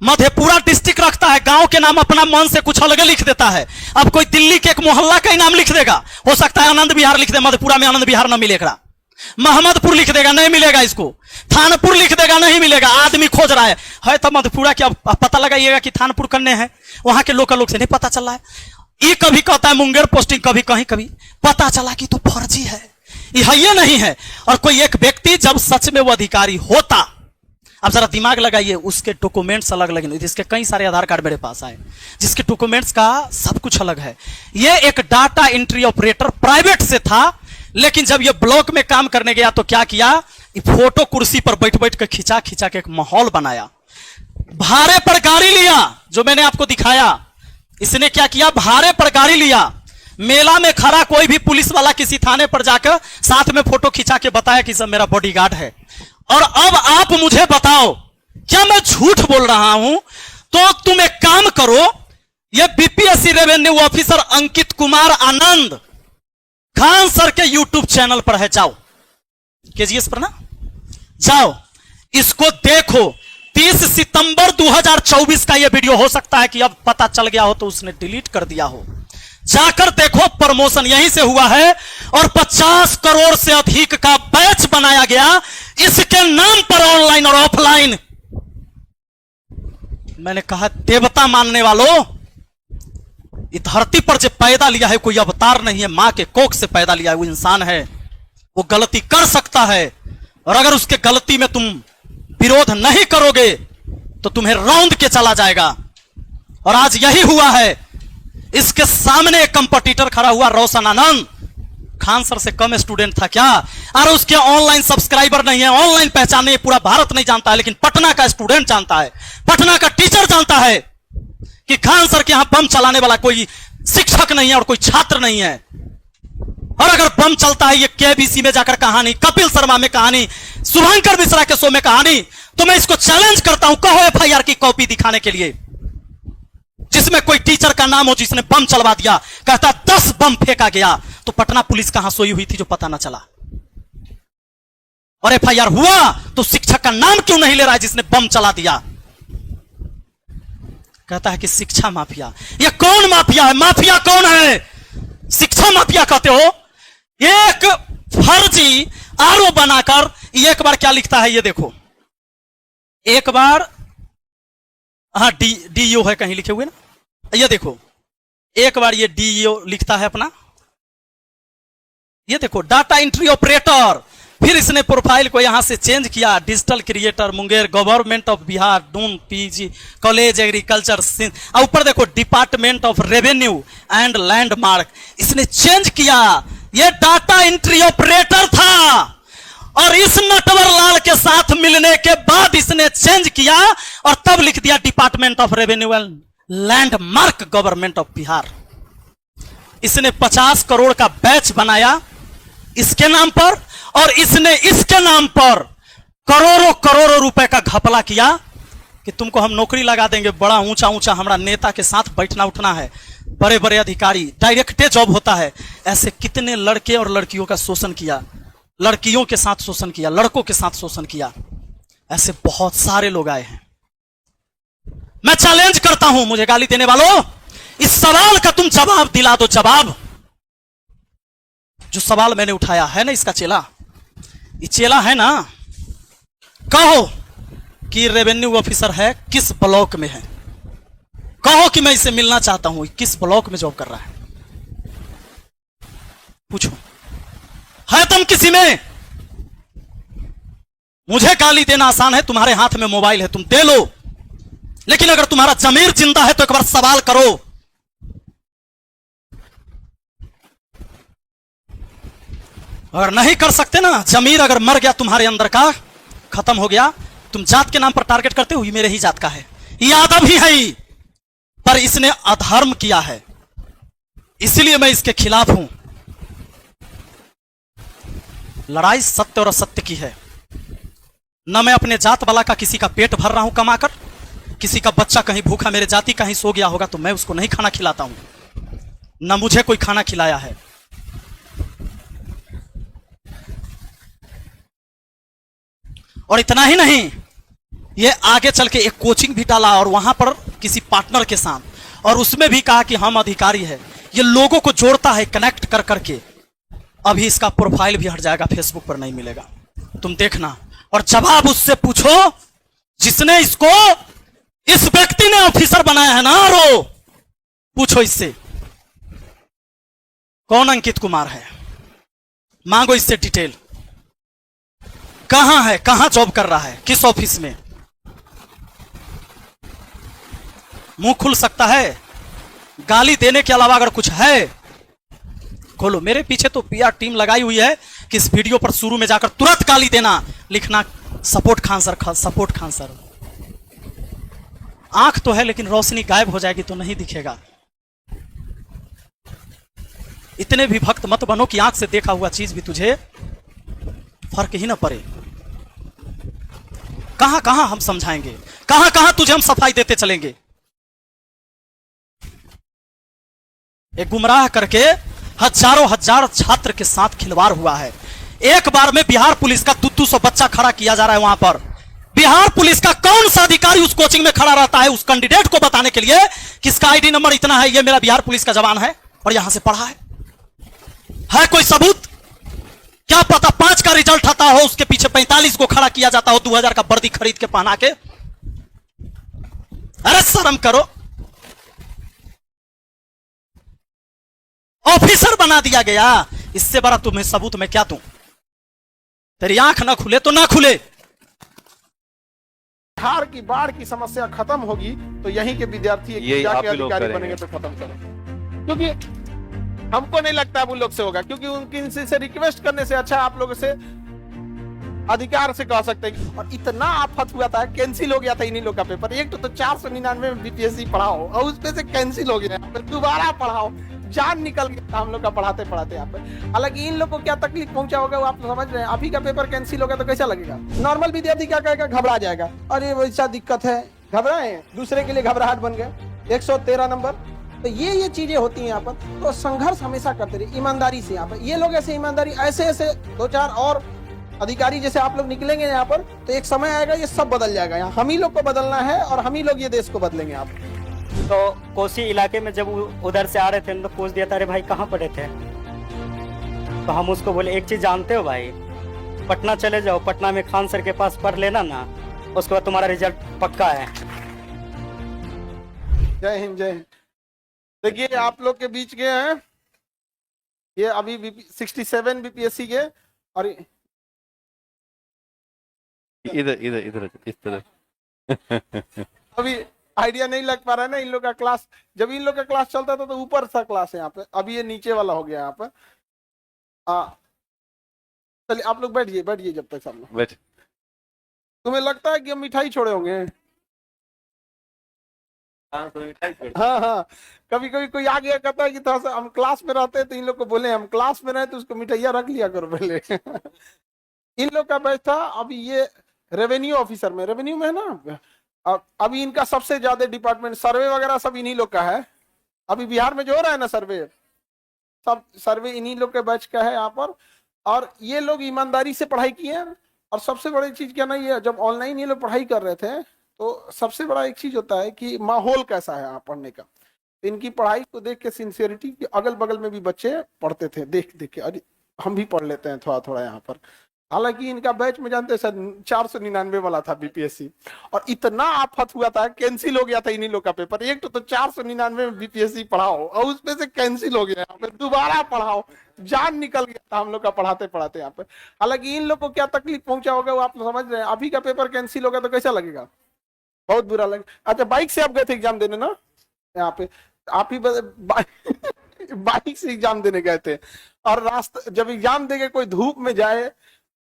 [SPEAKER 1] मधेपुरा डिस्ट्रिक्ट रखता है, गांव के नाम अपना मन से कुछ अलग लिख देता है। अब कोई दिल्ली के एक मोहल्ला का ही नाम लिख देगा, हो सकता है आनंद विहार लिख दे, मधेपुरा में आनंद विहार ना मिलेगा। मोहम्मदपुर लिख देगा, नहीं मिलेगा इसको। थानपुर लिख देगा, नहीं मिलेगा। आदमी खोज रहा है तो मधेपुरा क्या पता लगाइएगा कि थानपुर करने हैं, वहां के लोकल लोग से नहीं पता चल रहा है। ये कभी कहता है मुंगेर पोस्टिंग, कभी कहीं, कभी पता चला कि तो फर्जी है, ये नहीं है। और कोई एक व्यक्ति जब सच में वो अधिकारी होता, अब जरा दिमाग लगाइए, उसके डॉक्यूमेंट्स अलग अलग, जिसके कई सारे आधार कार्ड मेरे पास आए, जिसके डॉक्यूमेंट्स का सब कुछ अलग है। ये एक डाटा एंट्री ऑपरेटर प्राइवेट से था, लेकिन जब ये ब्लॉक में काम करने गया तो क्या किया, ये फोटो कुर्सी पर बैठ बैठ कर खिंचा खिंचा के एक माहौल बनाया। भाड़े पर गाड़ी लिया, जो मैंने आपको दिखाया, इसने क्या किया, भाड़े पर गाड़ी लिया, मेला में खड़ा कोई भी पुलिस वाला किसी थाने पर जाकर साथ में फोटो खिंचा के बताया कि सब मेरा बॉडीगार्ड है। और अब आप मुझे बताओ, क्या मैं झूठ बोल रहा हूं? तो तुम एक काम करो, ये BPSC revenue officer Ankit Kumar Anand Khan sir के यूट्यूब चैनल पर है, जाओ केजीएस पर ना, जाओ इसको देखो। 30 सितंबर 2024 का यह वीडियो, हो सकता है कि अब पता चल गया हो तो उसने डिलीट कर दिया हो, जाकर देखो। प्रमोशन यहीं से हुआ है और 50 करोड़ से अधिक का बैच बनाया गया इसके नाम पर, ऑनलाइन और ऑफलाइन। मैंने कहा देवता मानने वालों, इस धरती पर जो पैदा लिया है कोई अवतार नहीं है, मां के कोख से पैदा लिया है, वो इंसान है, वो गलती कर सकता है। और अगर उसके गलती में तुम विरोध नहीं करोगे तो तुम्हें रौंद के चला जाएगा। और आज यही हुआ है। इसके सामने एक कंपटीटर खड़ा हुआ, रोशन आनंद, खान सर से कम स्टूडेंट था क्या? अरे उसके ऑनलाइन सब्सक्राइबर नहीं है, ऑनलाइन पहचान नहीं है, पूरा भारत नहीं जानता है, लेकिन पटना का स्टूडेंट जानता है, पटना का टीचर जानता है कि खान सर के यहां बम चलाने वाला कोई शिक्षक नहीं है और कोई छात्र नहीं है। और अगर बम चलता है, ये केबीसी में जाकर कहानी, कपिल शर्मा में कहानी, शुभंकर मिश्रा के शो में कहानी, तो मैं इसको चैलेंज करता हूं, कहो एफआईआर की कॉपी दिखाने के लिए जिसमें कोई टीचर का नाम हो जिसने बम चलवा दिया। कहता 10 बम फेंका गया, तो पटना पुलिस कहां सोई हुई थी जो पता ना चला? और एफआईआर हुआ तो शिक्षक का नाम क्यों नहीं ले रहा है जिसने बम चला दिया? कहता है कि शिक्षा माफिया। ये कौन माफिया है? माफिया कौन है? शिक्षा माफिया कहते हो? एक फर्जी आरओ बनाकर एक बार क्या लिखता है, ये देखो, एक बार, हाँ डीईओ है कहीं लिखे हुए ना, ये देखो, एक बार ये डीईओ लिखता है अपना, ये देखो डाटा एंट्री ऑपरेटर। फिर इसने प्रोफाइल को यहां से चेंज किया, digital creator Munger, government of Bihar, Doon PG college agriculture, और ऊपर देखो department of revenue and landmark. इसने चेंज किया, ये डाटा एंट्री ऑपरेटर था। और इस नटवर लाल के साथ मिलने के बाद इसने चेंज किया और तब लिख दिया department of revenue and landmark government of Bihar. इसने 50 करोड़ का बैच बनाया इसके नाम पर, और इसने इसके नाम पर करोड़ों करोड़ों रुपए का घपला किया कि तुमको हम नौकरी लगा देंगे, बड़ा ऊंचा ऊंचा हमारा नेता के साथ बैठना उठना है, बड़े बड़े अधिकारी, डायरेक्टे जॉब होता है। ऐसे कितने लड़के और लड़कियों का शोषण किया, लड़कियों के साथ शोषण किया, लड़कों के साथ शोषण किया, ऐसे बहुत सारे लोग आए हैं। मैं चैलेंज करता हूं मुझे गाली देने वालों, इस सवाल का तुम जवाब दिला दो। जवाब, जो सवाल मैंने उठाया है ना, इसका चेला, ये चेला है ना, कहो कि रेवेन्यू ऑफिसर है, किस ब्लॉक में है, कहो कि मैं इसे मिलना चाहता हूं, किस ब्लॉक में जॉब कर रहा है, पूछो, है तुम किसी में? मुझे गाली देना आसान है, तुम्हारे हाथ में मोबाइल है, तुम दे लो, लेकिन अगर तुम्हारा जमीर जिंदा है तो एक बार सवाल करो। अगर नहीं कर सकते ना, जमीर अगर मर गया तुम्हारे अंदर का, खत्म हो गया, तुम जात के नाम पर टारगेट करते हो, ये मेरे ही जात का है, यादव ही है, पर इसने अधर्म किया है, इसलिए मैं इसके खिलाफ हूं। लड़ाई सत्य और असत्य की है। न मैं अपने जात वाला का किसी का पेट भर रहा हूं कमाकर, किसी का बच्चा कहीं भूखा मेरे जाति कहीं सो गया होगा तो मैं उसको नहीं खाना खिलाता हूं, ना मुझे कोई खाना खिलाया है। और इतना ही नहीं, ये आगे चल के एक कोचिंग भी डाला और वहां पर किसी पार्टनर के साथ, और उसमें भी कहा कि हम अधिकारी है। ये लोगों को जोड़ता है कनेक्ट कर करके। अभी इसका प्रोफाइल भी हट जाएगा, फेसबुक पर नहीं मिलेगा, तुम देखना। और जवाब उससे पूछो जिसने इसको, इस व्यक्ति ने ऑफिसर बनाया है ना, रो पूछो इससे कौन अंकित कुमार है, मांगो इससे डिटेल, कहां है, कहां जॉब कर रहा है, किस ऑफिस में। मुंह खुल सकता है, गाली देने के अलावा अगर कुछ है खोलो। मेरे पीछे तो पीआर टीम लगाई हुई है कि इस वीडियो पर शुरू में जाकर तुरंत गाली देना, लिखना support Khan sir, support Khan sir. आंख तो है लेकिन रोशनी गायब हो जाएगी तो नहीं दिखेगा। इतने भी भक्त मत बनो कि आंख से देखा हुआ चीज भी तुझे फर्क ही ना पड़े। कहां कहां हम समझाएंगे, कहां कहां तुझे हम सफाई देते चलेंगे। एक गुमराह करके हजारों हजार छात्र के साथ खिलवाड़ हुआ है। एक बार में बिहार पुलिस का 200 बच्चा खड़ा किया जा रहा है वहां पर। बिहार पुलिस का कौन सा अधिकारी उस कोचिंग में खड़ा रहता है उस कैंडिडेट को बताने के लिए किसका आईडी नंबर इतना है, ये मेरा बिहार पुलिस का जवान है और यहां से पढ़ा है कोई सबूत? क्या पता 5 का रिजल्ट आता हो, उसके पीछे 45 को खड़ा किया जाता हो 2000 का वर्दी खरीद के पहना के। अरे शर्म करो, ऑफिसर बना दिया गया। इससे बड़ा तुम्हें सबूत मैं क्या दूं? तेरी आंख ना खुले तो ना खुले।
[SPEAKER 2] बिहार की बाढ़ की समस्या खत्म होगी तो यहीं के विद्यार्थी जाके अधिकारी बनेंगे तो खत्म करो। क्योंकि हमको नहीं लगता वो लोग से होगा, क्योंकि उनकी से रिक्वेस्ट करने से अच्छा आप लोगों से अधिकार से कह सकते हैं। और इतना आफत हुआ था, कैंसिल हो गया था इन्हीं लोग का पेपर। एक तो 499 में बीपीएससी पढ़ाओ और उसपे से कैंसिल हो गया, दोबारा पढ़ाओ, जान निकल गया हम लोग का पढ़ाते पढ़ाते यहाँ पे। हालांकि इन लोग को क्या तकलीफ पहुंचा होगा वो आप समझ रहे हैं। अभी का पेपर कैंसिल होगा तो कैसा लगेगा? नॉर्मल विद्यार्थी क्या कहेगा? घबरा जाएगा, अरे वैसा दिक्कत है, घबराए, दूसरे के लिए घबराहट बन गया। 113 नंबर, तो ये चीजें होती हैं यहाँ पर। तो संघर्ष हमेशा करते रहे ईमानदारी से। यहाँ पर ये लोग ऐसे ईमानदारी, ऐसे 2-4 और अधिकारी जैसे आप लोग निकलेंगे यहाँ पर तो एक समय आएगा ये सब बदल जाएगा। यहाँ हम ही लोग को बदलना है और हम ही लोग ये देश को बदलेंगे। आप
[SPEAKER 3] तो कोसी इलाके में जब उधर से आ रहे थे तो पूछ दिया था, अरे भाई कहाँ पढ़े थे? तो हम उसको बोले एक चीज जानते हो भाई, पटना चले जाओ, पटना में खान सर के पास पढ़ लेना ना, उसके बाद तुम्हारा रिजल्ट पक्का है।
[SPEAKER 2] जय हिंद, जय हिंद। देखिए आप लोग के बीच के हैं ये अभी 67 बीपीएससी के, और
[SPEAKER 5] इधर इस तरह
[SPEAKER 2] अभी आइडिया नहीं लग पा रहा है ना इन लोग का क्लास। जब इन लोग का क्लास चलता था तो ऊपर सा क्लास है यहाँ पे, अभी ये नीचे वाला हो गया यहाँ पे। चलिए आप लोग बैठिए बैठिए जब तक सब लोग
[SPEAKER 5] बैठ।
[SPEAKER 2] तुम्हें लगता है कि हम मिठाई छोड़े होंगे? हाँ हाँ, कभी कभी कोई आ गया कहता है कि थोड़ा सा हम क्लास में रहते हैं तो इन लोग को बोले हम क्लास में रहे तो उसको मिठाइया रख लिया करो पहले। इन लोग का बैच था अभी ये रेवेन्यू ऑफिसर में, रेवेन्यू में है ना। अभी इनका सबसे ज्यादा डिपार्टमेंट सर्वे वगैरह सब इन्हीं लोग का है। अभी बिहार में जो हो रहा है ना सर्वे, सब सर्वे इन्हीं लोग के बैच का है यहाँ पर। और ये लोग ईमानदारी से पढ़ाई किए हैं। और सबसे बड़ी चीज क्या ना, ये जब ऑनलाइन ये लोग पढ़ाई कर रहे थे तो सबसे बड़ा एक चीज होता है कि माहौल कैसा है यहाँ पढ़ने का। तो इनकी पढ़ाई को देख के सिंसियरिटी, अगल बगल में भी बच्चे पढ़ते थे देख देख के, अरे हम भी पढ़ लेते हैं थोड़ा थोड़ा यहाँ पर। हालांकि इनका बैच में जानते हैं सर 499 वाला था बीपीएससी, और इतना आफत हुआ था कैंसिल हो गया था इन्हीं लोग का पेपर। एक तो 499 में बीपीएससी पढ़ाओ और उसपे से कैंसिल हो गया, दोबारा पढ़ाओ, जान निकल गया था हम लोग का पढ़ाते पढ़ाते यहाँ पे। हालांकि इन लोग को क्या तकलीफ पहुंचा होगा वो आप समझ रहे हैं। अभी का पेपर कैंसिल होगा तो कैसा लगेगा? बहुत बुरा लगेगा। अच्छा बाइक से आप गए थे एग्जाम देने ना यहाँ पे? आप ही बाइक से एग्जाम देने गए थे, और रास्ता जब एग्जाम देके कोई धूप में जाए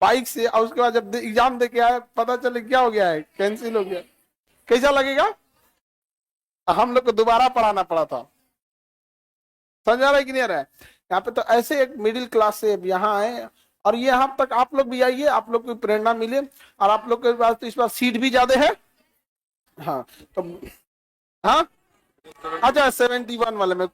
[SPEAKER 2] बाइक से, और उसके बाद जब एग्जाम दे के आए पता चले क्या हो गया है, कैंसिल हो गया, कैसा लगेगा? हम लोग को दोबारा पढ़ाना पड़ा था। समझ आ रहा है कि नहीं आ रहा है? यहाँ पे तो ऐसे एक मिडिल क्लास से यहाँ आए, और ये यहाँ तक आप लोग भी आइए, आप लोग को प्रेरणा मिले। और आप लोग के पास तो इस बार सीट भी ज्यादा है, हाँ तो हाँ अच्छा 71 वाले में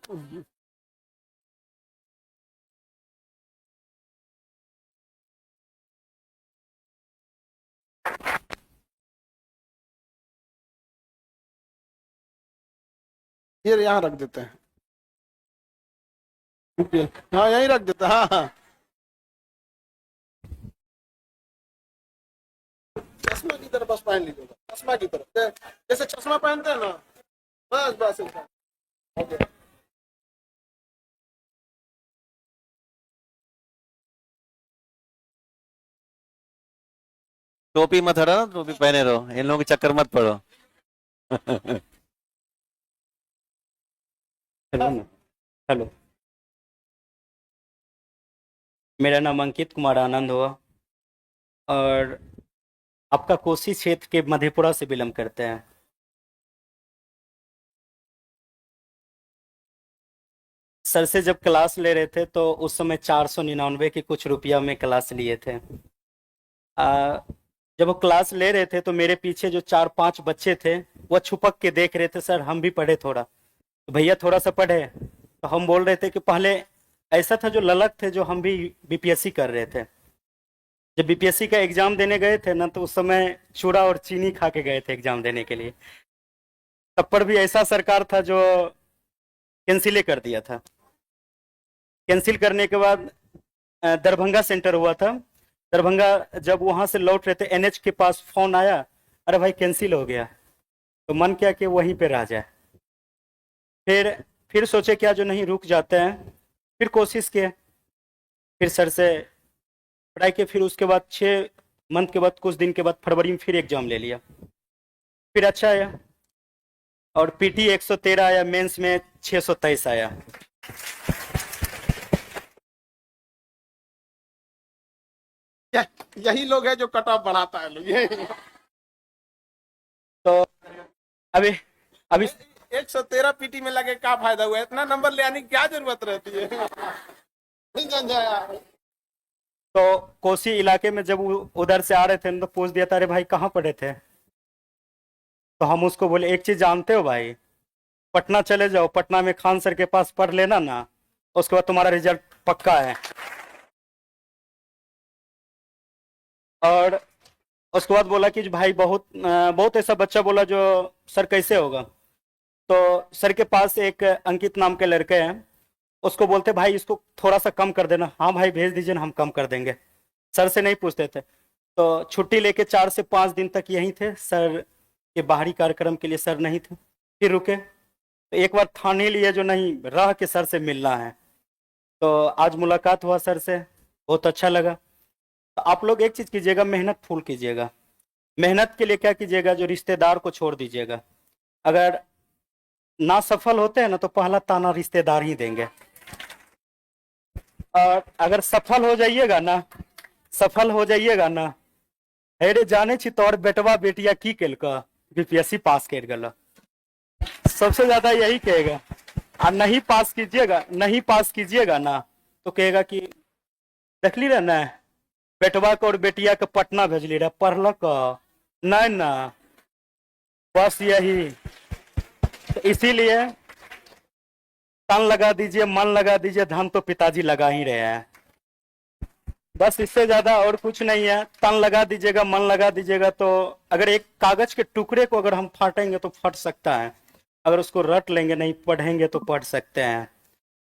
[SPEAKER 2] ये यहाँ रख देते हैं। हाँ यहीं रख देते हैं। हाँ हाँ चश्मा की तरफ बस पहन लीजिएगा, चश्मा की तरफ जैसे चश्मा पहनते हैं ना, बस बस ऐसा। ओके
[SPEAKER 5] टोपी मत हटाना, टोपी पहने रहो, इन लोगों के चक्कर मत पड़ो।
[SPEAKER 3] हेलो ना। हेलो, मेरा नाम अंकित कुमार आनंद हुआ और आपका कोसी क्षेत्र के मधेपुरा से बिलोंग करते हैं। सर से जब क्लास ले रहे थे तो उस समय 499 के कुछ रुपया में क्लास लिए थे। जब वो क्लास ले रहे थे तो मेरे पीछे जो 4-5 बच्चे थे वो छुपक के देख रहे थे, सर हम भी पढ़े थोड़ा, तो भैया थोड़ा सा पढ़े। तो हम बोल रहे थे कि पहले ऐसा था, जो ललक थे, जो हम भी बीपीएससी कर रहे थे। जब बीपीएससी का एग्जाम देने गए थे ना, तो उस समय चूड़ा और चीनी खा के गए थे एग्जाम देने के लिए। तब पर भी ऐसा सरकार था जो कैंसिल कर दिया था। कैंसिल करने के बाद दरभंगा सेंटर हुआ था। दरभंगा जब वहां से लौट रहे थे, एनएच के पास फोन आया, अरे भाई कैंसिल हो गया। तो मन किया कि वहीं पे रह जाए। फिर सोचे क्या जो नहीं रुक जाते हैं। फिर कोशिश किए, फिर सर से पढ़ाई के, फिर उसके बाद 6 मंथ के बाद, कुछ दिन के बाद फरवरी में फिर एग्जाम ले लिया। फिर अच्छा आया और पीटी 113 आया, मेंस में 623 आया।
[SPEAKER 2] यही लोग है जो कट ऑफ बढ़ाता है लोग।
[SPEAKER 3] तो अभी
[SPEAKER 2] 113 पीटी में लगे क्या फायदा हुआ, इतना नंबर ले आने की क्या जरूरत रहती है। नहीं समझाया।
[SPEAKER 3] तो कोसी इलाके में जब उधर से आ रहे थे तो पूछ दिया था, अरे भाई कहाँ पढ़े थे। तो हम उसको बोले एक चीज जानते हो भाई, पटना चले जाओ, पटना में खान सर के पास पढ़ लेना ना, उसके बाद तुम्हारा रिजल्ट पक्का है। और उसके बाद बोला कि भाई बहुत ऐसा बच्चा बोला जो सर कैसे होगा। तो सर के पास एक अंकित नाम के लड़के हैं, उसको बोलते भाई इसको थोड़ा सा कम कर देना। हाँ भाई भेज दीजिए ना, हम कम कर देंगे। सर से नहीं पूछते थे। तो छुट्टी लेके 4 से 5 दिन तक यहीं थे। सर के बाहरी कार्यक्रम के लिए सर नहीं थे, फिर रुके। तो एक बार ठान ही लिए जो नहीं रह के सर से मिलना है। तो आज मुलाकात हुआ सर से, बहुत अच्छा लगा। तो आप लोग एक चीज कीजिएगा, मेहनत फुल कीजिएगा। मेहनत के लिए क्या कीजिएगा, जो रिश्तेदार को छोड़ दीजिएगा। अगर ना सफल होते हैं ना तो पहला ताना रिश्तेदार ही देंगे। और अगर सफल हो जाइएगा ना, अरे जाने छी तोर बेटवा बेटिया की केलका, बीपीएससी पास कर गला, सबसे ज्यादा यही कहेगा। और नहीं पास कीजिएगा ना तो कहेगा कि देखली रहे ना बेटवा को और बेटिया के पटना भेजली रहे, पढ़लक नहीं ना, बस यही। तो इसीलिए तन लगा दीजिए, मन लगा दीजिए, धन तो पिताजी लगा ही रहे हैं। बस इससे ज्यादा और कुछ नहीं है। तन लगा दीजिएगा, मन लगा दीजिएगा। तो अगर एक कागज के टुकड़े को अगर हम फाटेंगे तो फट सकता है, अगर उसको रट लेंगे, नहीं पढ़ेंगे तो पढ़ सकते हैं।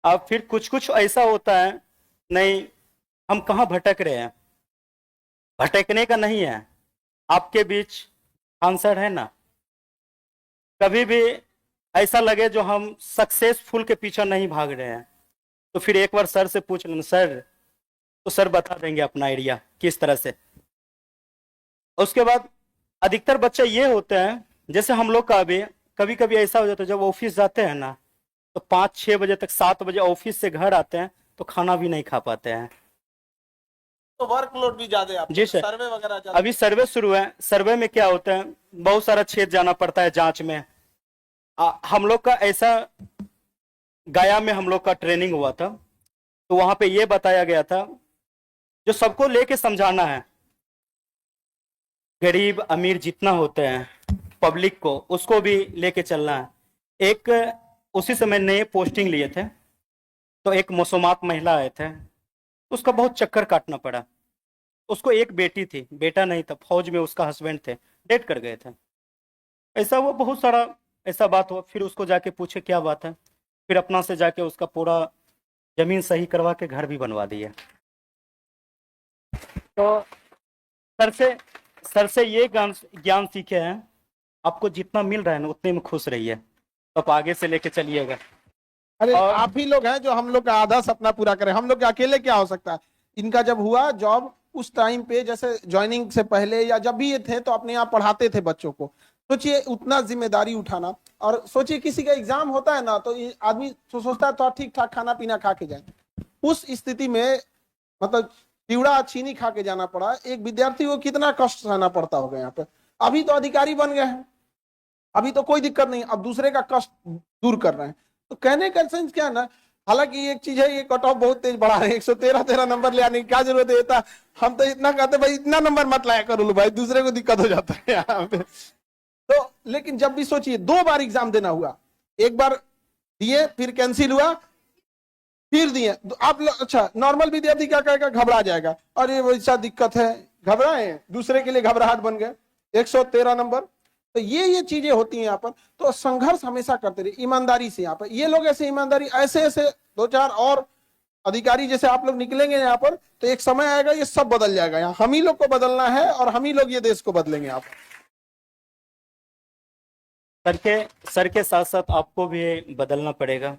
[SPEAKER 3] अब फिर कुछ कुछ ऐसा होता है, नहीं हम कहाँ भटक रहे हैं, भटकने का नहीं है। आपके बीच आंसर है ना। कभी भी ऐसा लगे जो हम सक्सेसफुल के पीछे नहीं भाग रहे हैं, तो फिर एक बार सर से पूछ लेना, सर, तो सर बता देंगे अपना आइडिया किस तरह से। उसके बाद अधिकतर बच्चे ये होते हैं, जैसे हम लोग का भी कभी कभी ऐसा हो जाता है, जब ऑफिस जाते हैं ना तो 5-6 बजे तक, 7 बजे ऑफिस से घर आते हैं तो खाना भी नहीं खा पाते हैं।
[SPEAKER 2] तो वर्कलोड भी ज्यादा है,
[SPEAKER 3] जी सर।
[SPEAKER 2] सर्वे वगैरह ज्यादा।
[SPEAKER 3] अभी सर्वे शुरू है। सर्वे में क्या होता है, बहुत सारा क्षेत्र जाना पड़ता है जांच में। हम लोग का ऐसा, गया में हम लोग का ट्रेनिंग हुआ था, तो वहां पे ये बताया गया था, जो सबको लेके समझाना है, गरीब अमीर जितना होते हैं पब्लिक को, उसको भी लेके चलना है। एक उसी समय नए पोस्टिंग लिए थे, तो एक मसूमात महिला आए थे, उसका बहुत चक्कर काटना पड़ा। उसको एक बेटी थी, बेटा नहीं था, फौज में उसका हस्बैंड थे, डेथ कर गए थे। ऐसा वो बहुत सारा ऐसा बात हुआ। फिर उसको जाके पूछे क्या बात है, फिर अपना से जाके उसका पूरा जमीन सही करवा के घर भी बनवा दिया। तो सर से ये ज्ञान सीखे हैं, आपको जितना मिल रहा है ना उतने में खुश रहिए, तो आप आगे से लेके चलिएगा।
[SPEAKER 2] अरे
[SPEAKER 3] और-
[SPEAKER 2] आप ही लोग हैं जो हम लोग का आधा सपना पूरा करें। हम लोग के अकेले क्या हो सकता है। इनका जब हुआ जॉब, उस टाइम पे जैसे ज्वाइनिंग से पहले या जब भी ये थे तो अपने आप पढ़ाते थे बच्चों को। सोचिए उतना जिम्मेदारी उठाना, और सोचिए किसी का एग्जाम होता है ना तो ये आदमी सोचता है तो ठीक ठाक खाना पीना खा के जाए। उस स्थिति में मतलब चिवड़ा चीनी खा के जाना पड़ा। एक विद्यार्थी को कितना कष्ट सहना पड़ता होगा यहाँ पे। अभी तो अधिकारी बन गए हैं, अभी तो कोई दिक्कत नहीं, अब दूसरे का कष्ट दूर कर रहे हैं। तो कहने का सेंस क्या है ना, हालांकि एक चीज है, ये कट ऑफ बहुत तेज बढ़ा रहे हैं। 113 नंबर ले आने की क्या जरूरत है। था हम तो इतना कहते भाई इतना नंबर मत लाया करो भाई, दूसरे को दिक्कत हो जाता है यहाँ पे। तो लेकिन जब भी सोचिए 2 बार एग्जाम देना हुआ, एक बार दिए फिर कैंसिल हुआ, फिर दिए। तो आप अच्छा नॉर्मल विद्यार्थी क्या कहेगा, घबरा जाएगा, अरे वैसा दिक्कत है, घबराए, दूसरे के लिए घबराहट बन गए। 113 नंबर। तो ये चीजें होती हैं यहाँ पर। तो संघर्ष हमेशा करते रहिए ईमानदारी से। यहाँ पर ये लोग ऐसे ईमानदारी, ऐसे 2-4 और अधिकारी जैसे आप लोग निकलेंगे यहाँ पर, तो एक समय आएगा ये सब बदल जाएगा। यहाँ हम ही लोग को बदलना है और हम ही लोग ये देश को बदलेंगे। आप
[SPEAKER 3] सर के साथ साथ आपको भी बदलना पड़ेगा,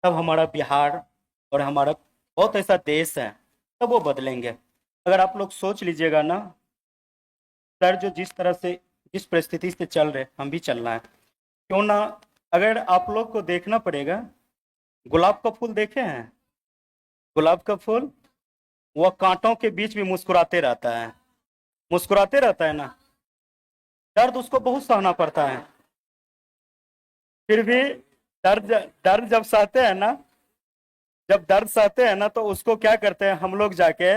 [SPEAKER 3] तब हमारा बिहार और हमारा बहुत ऐसा देश है, तब वो बदलेंगे। अगर आप लोग सोच लीजिएगा ना, सर जो जिस तरह से जिस परिस्थिति से चल रहे, हम भी चलना है क्यों ना। अगर आप लोग को देखना पड़ेगा, गुलाब का फूल देखे हैं, गुलाब का फूल वह कांटों के बीच भी मुस्कुराते रहता है, मुस्कुराते रहता है ना। दर्द उसको बहुत सहना पड़ता है, फिर भी दर्द जब सहते हैं ना, जब दर्द सहते हैं ना, तो उसको क्या करते हैं हम लोग जाके,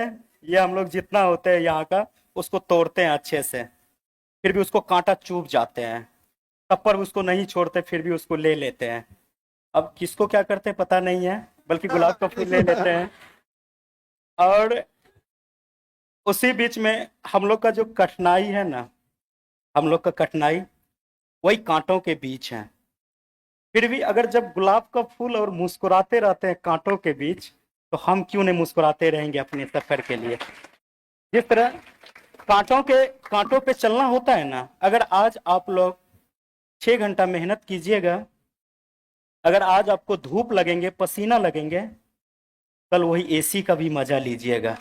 [SPEAKER 3] ये हम लोग जितना होते हैं यहाँ का, उसको तोड़ते हैं अच्छे से, फिर भी उसको कांटा चुभ जाते हैं, तब पर उसको नहीं छोड़ते, फिर भी उसको ले लेते हैं। अब किसको क्या करते हैं पता नहीं है, बल्कि गुलाब का फूल ले लेते हैं। और उसी बीच में हम लोग का जो कठिनाई है ना, हम लोग का कठिनाई वही कांटों के बीच है। फिर भी अगर जब गुलाब का फूल और मुस्कुराते रहते हैं कांटों के बीच, तो हम क्यों नहीं मुस्कुराते रहेंगे अपने सफर के लिए। जिस तरह कांटों पे चलना होता है ना, अगर आज आप लोग 6 घंटा मेहनत कीजिएगा, अगर आज आपको धूप लगेंगे, पसीना लगेंगे, कल वही एसी का भी मजा लीजिएगा।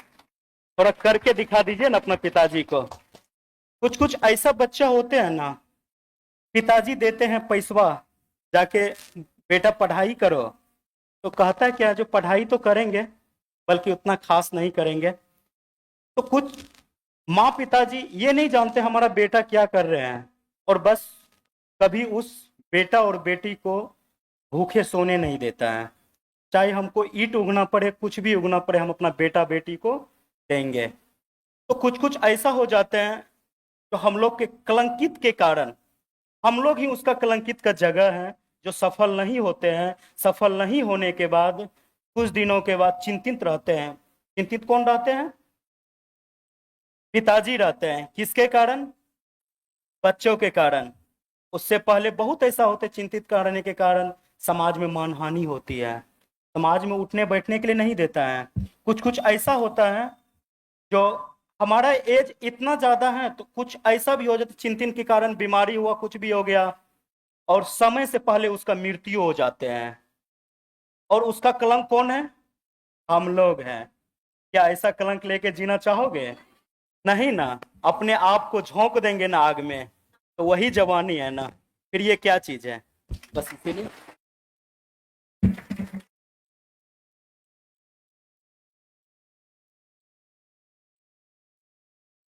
[SPEAKER 3] थोड़ा करके दिखा दीजिए ना अपना पिताजी को। कुछ ऐसा बच्चा होते हैं ना, पिताजी देते हैं पैसवा, जाके बेटा पढ़ाई करो, तो कहता है क्या, जो पढ़ाई तो करेंगे बल्कि उतना खास नहीं करेंगे। तो कुछ माँ पिताजी ये नहीं जानते हमारा बेटा क्या कर रहे हैं, और बस कभी उस बेटा और बेटी को भूखे सोने नहीं देता है। चाहे हमको ईंट उगना पड़े, कुछ भी उगना पड़े, हम अपना बेटा बेटी को देंगे। तो कुछ ऐसा हो जाते हैं तो हम लोग के कलंकित के कारण, हम लोग ही उसका कलंकित का जगह है, जो सफल नहीं होते हैं। सफल नहीं होने के बाद कुछ दिनों के बाद चिंतित रहते हैं। चिंतित कौन रहते हैं? पिताजी रहते हैं। किसके कारण? बच्चों के कारण। उससे पहले बहुत ऐसा होते, चिंतित करने के कारण समाज में मानहानि होती है, समाज में उठने बैठने के लिए नहीं देता है। कुछ ऐसा होता है जो हमारा एज इतना ज्यादा है, तो कुछ ऐसा भी हो जाता, चिंतन के कारण बीमारी हुआ, कुछ भी हो गया, और समय से पहले उसका मृत्यु हो जाते हैं। और उसका कलंक कौन है? हम लोग हैं। क्या ऐसा कलंक लेके जीना चाहोगे? नहीं ना। अपने आप को झोंक देंगे ना आग में, तो वही जवानी है ना। फिर ये क्या चीज है? बस इसीलिए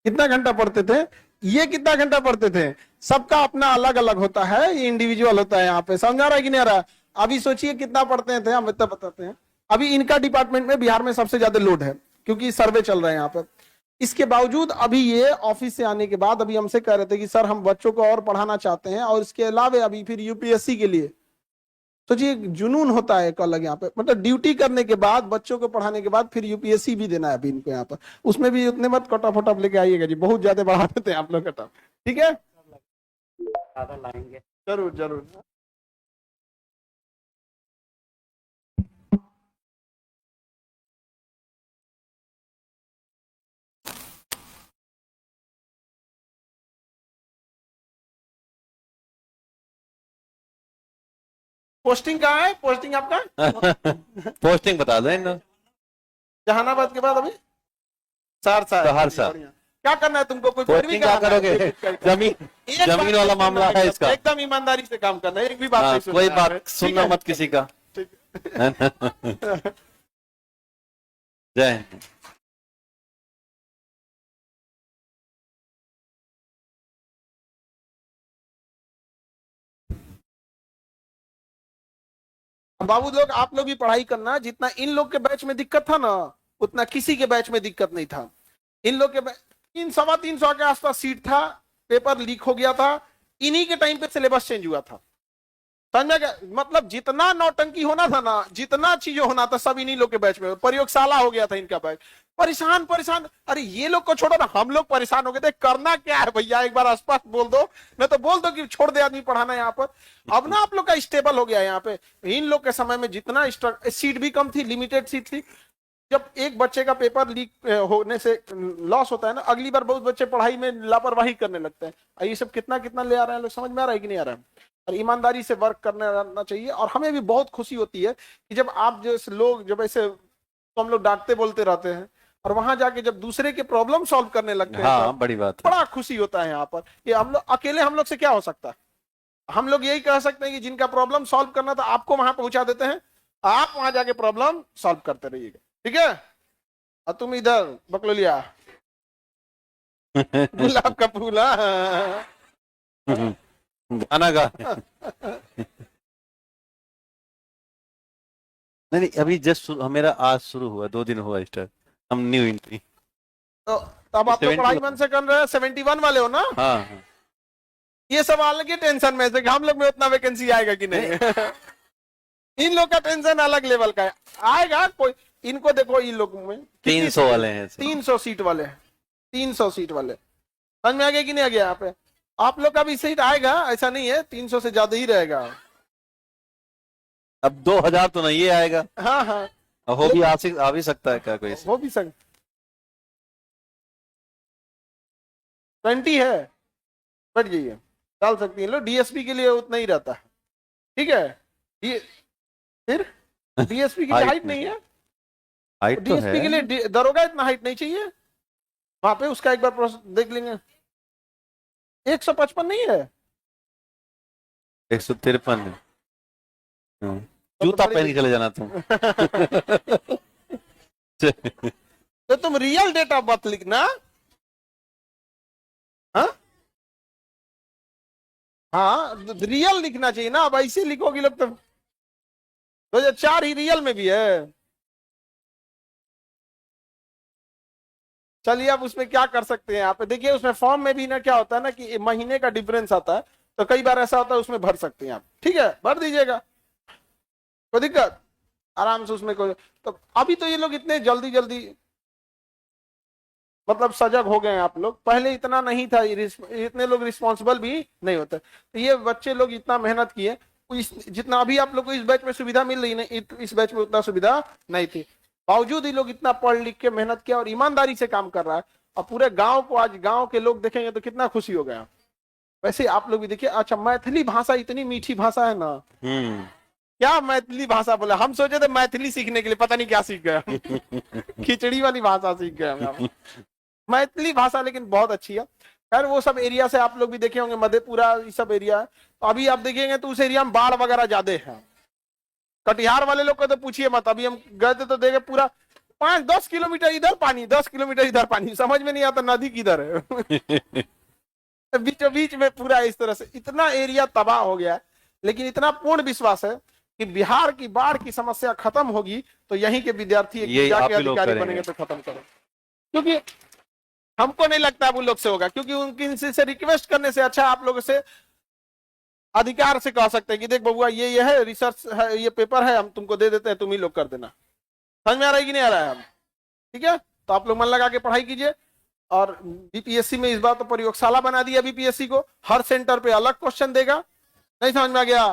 [SPEAKER 2] कितना घंटा पढ़ते थे, ये कितना घंटा पढ़ते थे, सबका अपना अलग अलग होता है, ये इंडिविजुअल होता है। यहाँ पे समझा रहा है कि नहीं आ रहा? अभी सोचिए कितना पढ़ते थे हम, इतना बताते हैं। अभी इनका डिपार्टमेंट में बिहार में सबसे ज्यादा लोड है, क्योंकि सर्वे चल रहा है यहाँ पर। इसके बावजूद अभी ये ऑफिस से आने के बाद अभी हमसे कह रहे थे कि सर हम बच्चों को और पढ़ाना चाहते हैं और इसके अलावा अभी फिर यूपीएससी के लिए। सोचिए जुनून होता है एक अलग यहाँ पे, मतलब ड्यूटी करने के बाद बच्चों को पढ़ाने के बाद फिर यूपीएससी भी देना है अभी इनको यहाँ पर। उसमें भी उतने मत कटऑफ वटऑफ लेके आइएगा जी, बहुत ज्यादा बढ़ा देते हैं आप लोग कटऑफ। ठीक है,
[SPEAKER 3] ज्यादा लाएंगे।
[SPEAKER 2] जरूर जरूर। पोस्टिंग कहाँ है, पोस्टिंग आपका?
[SPEAKER 5] पोस्टिंग बता दो इन
[SPEAKER 2] जहानाबाद के बाद अभी सहरसा है।
[SPEAKER 5] सहरसा।
[SPEAKER 2] बढ़िया। क्या करना है तुमको? कोई
[SPEAKER 5] पोस्टिंग क्या करोगे? जमीन
[SPEAKER 2] एक
[SPEAKER 5] जमीन
[SPEAKER 2] बात
[SPEAKER 5] वाला
[SPEAKER 2] नहीं
[SPEAKER 5] मामला
[SPEAKER 2] सुनना
[SPEAKER 5] है इसका।
[SPEAKER 2] एकदम ईमानदारी से काम करना है, एक भी बात
[SPEAKER 5] हाँ,
[SPEAKER 2] नहीं सुनना
[SPEAKER 5] कोई
[SPEAKER 2] है।
[SPEAKER 5] बात
[SPEAKER 2] ठीक
[SPEAKER 5] सुनना
[SPEAKER 2] है?
[SPEAKER 5] मत किसी का।
[SPEAKER 2] ठीक
[SPEAKER 5] जय हिंद।
[SPEAKER 2] बाबू लोग आप लोग भी पढ़ाई करना, जितना इन लोग के बैच में दिक्कत था ना उतना किसी के बैच में दिक्कत नहीं था। इन लोग के 300 के आसपास सीट था, पेपर लीक हो गया था, इन्हीं के टाइम पे सिलेबस चेंज हुआ था। समझ में गया? मतलब जितना नौटंकी होना था ना, जितना चीजें होना था सब इन्हीं लोग के बैच में। प्रयोगशाला हो गया था इनका बैच। परेशान परेशान, अरे ये लोग को छोड़ो ना, हम लोग परेशान हो गए थे। करना क्या है भैया, एक बार स्पष्ट बोल दो, मैं तो बोल दो कि छोड़ दे आदमी पढ़ाना यहाँ पर। अब ना आप लोग का स्टेबल हो गया यहाँ पे। इन लोग के समय में जितना सीट भी कम थी, लिमिटेड सीट थी। जब एक बच्चे का पेपर लीक होने से लॉस होता है ना, अगली बार बहुत बच्चे पढ़ाई में लापरवाही करने लगते हैं। ये सब कितना कितना ले आ रहे हैं लोग, समझ में आ रहा है कि नहीं आ रहा है? और ईमानदारी से वर्क करना चाहिए। और हमें भी बहुत खुशी होती है कि जब आप जैसे लोग, जब ऐसे तो हम लोग डांटते बोलते रहते हैं और वहां जाके जब दूसरे के प्रॉब्लम सॉल्व करने लगते हैं,
[SPEAKER 5] हाँ,
[SPEAKER 2] तो
[SPEAKER 5] बड़ी बात है।
[SPEAKER 2] बड़ा खुशी होता है यहाँ पर कि हम लोग अकेले, हम लोग से क्या हो सकता है। हम लोग यही कह सकते हैं कि जिनका प्रॉब्लम सॉल्व करना था आपको वहां पहुंचा देते हैं, आप वहां जाके प्रॉब्लम सॉल्व करते रहिएगा। ठीक है? और तुम इधर बकलोलिया गुलाब का फूल।
[SPEAKER 5] गाना गा। नहीं अभी जस्ट मेरा आज शुरू हुआ, 2 दिन हुआ स्टार्ट। हम न्यू एंट्री।
[SPEAKER 2] तो तब आप तो
[SPEAKER 5] 71
[SPEAKER 2] पढ़ाई मन से कर रहे हैं। 71 वाले हो ना?
[SPEAKER 5] हाँ हाँ।
[SPEAKER 2] ये सब अलग ही टेंशन में से कि हम लोग में उतना वैकेंसी आएगा कि नहीं। इन लोग का टेंशन अलग लेवल का है। आएगा कोई, इनको देखो इन लोग में
[SPEAKER 5] 300 वाले हैं।
[SPEAKER 2] 300 सीट वाले हैं, 300 सीट वाले। समझ में आ गया कि नहीं आ गया? यहाँ पे आप लोग का भी सीट आएगा, ऐसा नहीं है, 300 से ज्यादा ही रहेगा।
[SPEAKER 5] अब 2000 तो नहीं आएगा।
[SPEAKER 2] हाँ हाँ,
[SPEAKER 5] हो भी आ भी सकता है क्या कोई?
[SPEAKER 2] हो भी सकता। 20 है, बढ़ जाइए, डाल सकती है लोग। डीएसपी के लिए उतना ही रहता है। ठीक है? फिर डीएसपी की हाइट नहीं है।
[SPEAKER 5] हाइट तो
[SPEAKER 2] डीएसपी के
[SPEAKER 5] है।
[SPEAKER 2] लिए दरोगा इतना हाइट नहीं चाहिए। वहां पे उसका एक बार प्रोसेस देख लेंगे। 155 नहीं है,
[SPEAKER 5] 153 है। जूता पहन के चले जाना तुम।
[SPEAKER 2] तो तुम रियल डेट ऑफ बर्थ लिखना। हाँ, रियल लिखना चाहिए ना। अब ऐसे लिखोगी लोग तो 2004 ही रियल में भी है। चलिए, अब उसमें क्या कर सकते हैं यहाँ पे देखिए। उसमें फॉर्म में भी ना क्या होता है ना कि महीने का डिफरेंस आता है, तो कई बार ऐसा होता है उसमें भर सकते हैं आप। ठीक है, भर दीजिएगा, कोई दिक्कत, आराम से उसमें कोई। तो अभी तो ये लोग इतने जल्दी जल्दी मतलब सजग हो गए हैं आप लोग। पहले इतना नहीं था, इतने लोग रिस्पॉन्सिबल भी नहीं होते। तो ये बच्चे लोग इतना मेहनत किए, जितना अभी आप लोग को इस बैच में सुविधा मिल रही नहीं, इस बैच में उतना सुविधा नहीं थी। बावजूद ये लोग इतना पढ़ लिख के मेहनत किया और ईमानदारी से काम कर रहा है। और पूरे गांव को आज गांव के लोग देखेंगे तो कितना खुशी हो गया। वैसे आप लोग भी देखिए। अच्छा, मैथिली भाषा इतनी मीठी भाषा है ना। क्या मैथिली भाषा बोला, हम सोचे थे मैथिली सीखने के लिए, पता नहीं क्या सीख गया। खिचड़ी वाली भाषा सीख गया। मैथिली भाषा लेकिन बहुत अच्छी है। खैर, वो सब एरिया से आप लोग भी देखे होंगे, मधेपुरा ये सब एरिया है। तो अभी आप देखेंगे तो उस एरिया में बाढ़ वगैरह ज्यादा है। कटिहार वाले लोग को तो पूछिए मत। अभी हम गए थे तो देखे पूरा 5-10 किलोमीटर इधर पानी, 10 किलोमीटर इधर पानी, समझ में नहीं आता नदी किधर है। बीचों बीच में पूरा इस तरह से इतना एरिया तबाह हो गया। लेकिन इतना पूर्ण विश्वास है कि बिहार की बाढ़ की समस्या खत्म होगी तो यहीं के विद्यार्थी जाके अधिकारी बनेंगे तो खत्म करें। क्योंकि हमको नहीं लगता अब उन लोग से होगा, क्योंकि उनकी से रिक्वेस्ट करने से अच्छा आप लोग से अधिकार से कह सकते हैं कि देख बबुआ ये है रिसर्च है, ये पेपर है, हम तुमको दे देते हैं, तुम ही लोग कर देना। समझ में आ रहा है कि नहीं आ रहा है? हम ठीक है, तो आप लोग मन लगा के पढ़ाई कीजिए। और बीपीएससी में इस बार तो प्रयोगशाला बना दिया बीपीएससी को, हर सेंटर पे अलग क्वेश्चन देगा। नहीं समझ में आ गया?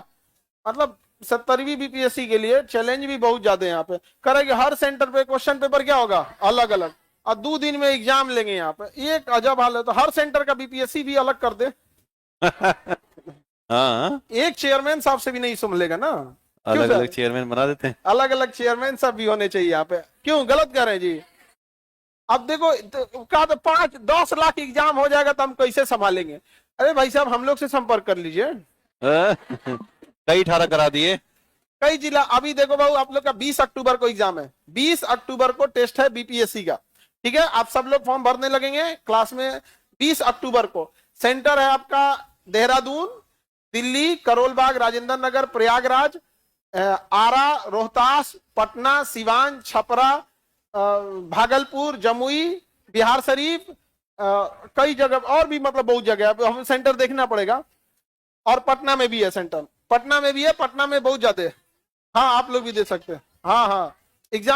[SPEAKER 2] मतलब 70वीं बीपीएससी के लिए चैलेंज भी बहुत ज्यादा है यहाँ पे। करेंगे हर सेंटर पे क्वेश्चन पेपर क्या होगा, अलग अलग, और 2 दिन में एग्जाम लेंगे यहाँ पे। एक अजब हाल है, तो हर सेंटर का बीपीएससी भी अलग कर दे।
[SPEAKER 5] हाँ,
[SPEAKER 2] एक चेयरमैन साहब से भी नहीं संभलेगा ना।
[SPEAKER 5] अलग अलग चेयरमैन बना देते हैं।
[SPEAKER 2] अलग अलग चेयरमैन सब भी होने चाहिए यहाँ पे। क्यों गलत कर रहे हैं जी? अब देखो कहा तो 5-10 लाख एग्जाम हो जाएगा तो हम कैसे संभालेंगे? अरे भाई साहब हम लोग से संपर्क कर लीजिए।
[SPEAKER 5] कई 18 करा दिए।
[SPEAKER 2] कई जिला, अभी देखो बाबू आप लोग का 20 अक्टूबर को एग्जाम है, 20 अक्टूबर को टेस्ट है बीपीएससी का। ठीक है, आप सब लोग फॉर्म भरने लगेंगे क्लास में। 20 अक्टूबर को सेंटर है आपका देहरादून, दिल्ली, करोलबाग, राजेंद्र नगर, प्रयागराज, आरा, रोहतास, पटना, सिवान, छपरा, भागलपुर, जमुई, बिहार शरीफ, कई जगह और भी, मतलब बहुत जगह है, हमें सेंटर देखना पड़ेगा। और पटना में भी है सेंटर, पटना में भी है, पटना में बहुत ज्यादा है। हाँ आप लोग भी दे सकते हैं। हाँ हाँ एग्जाम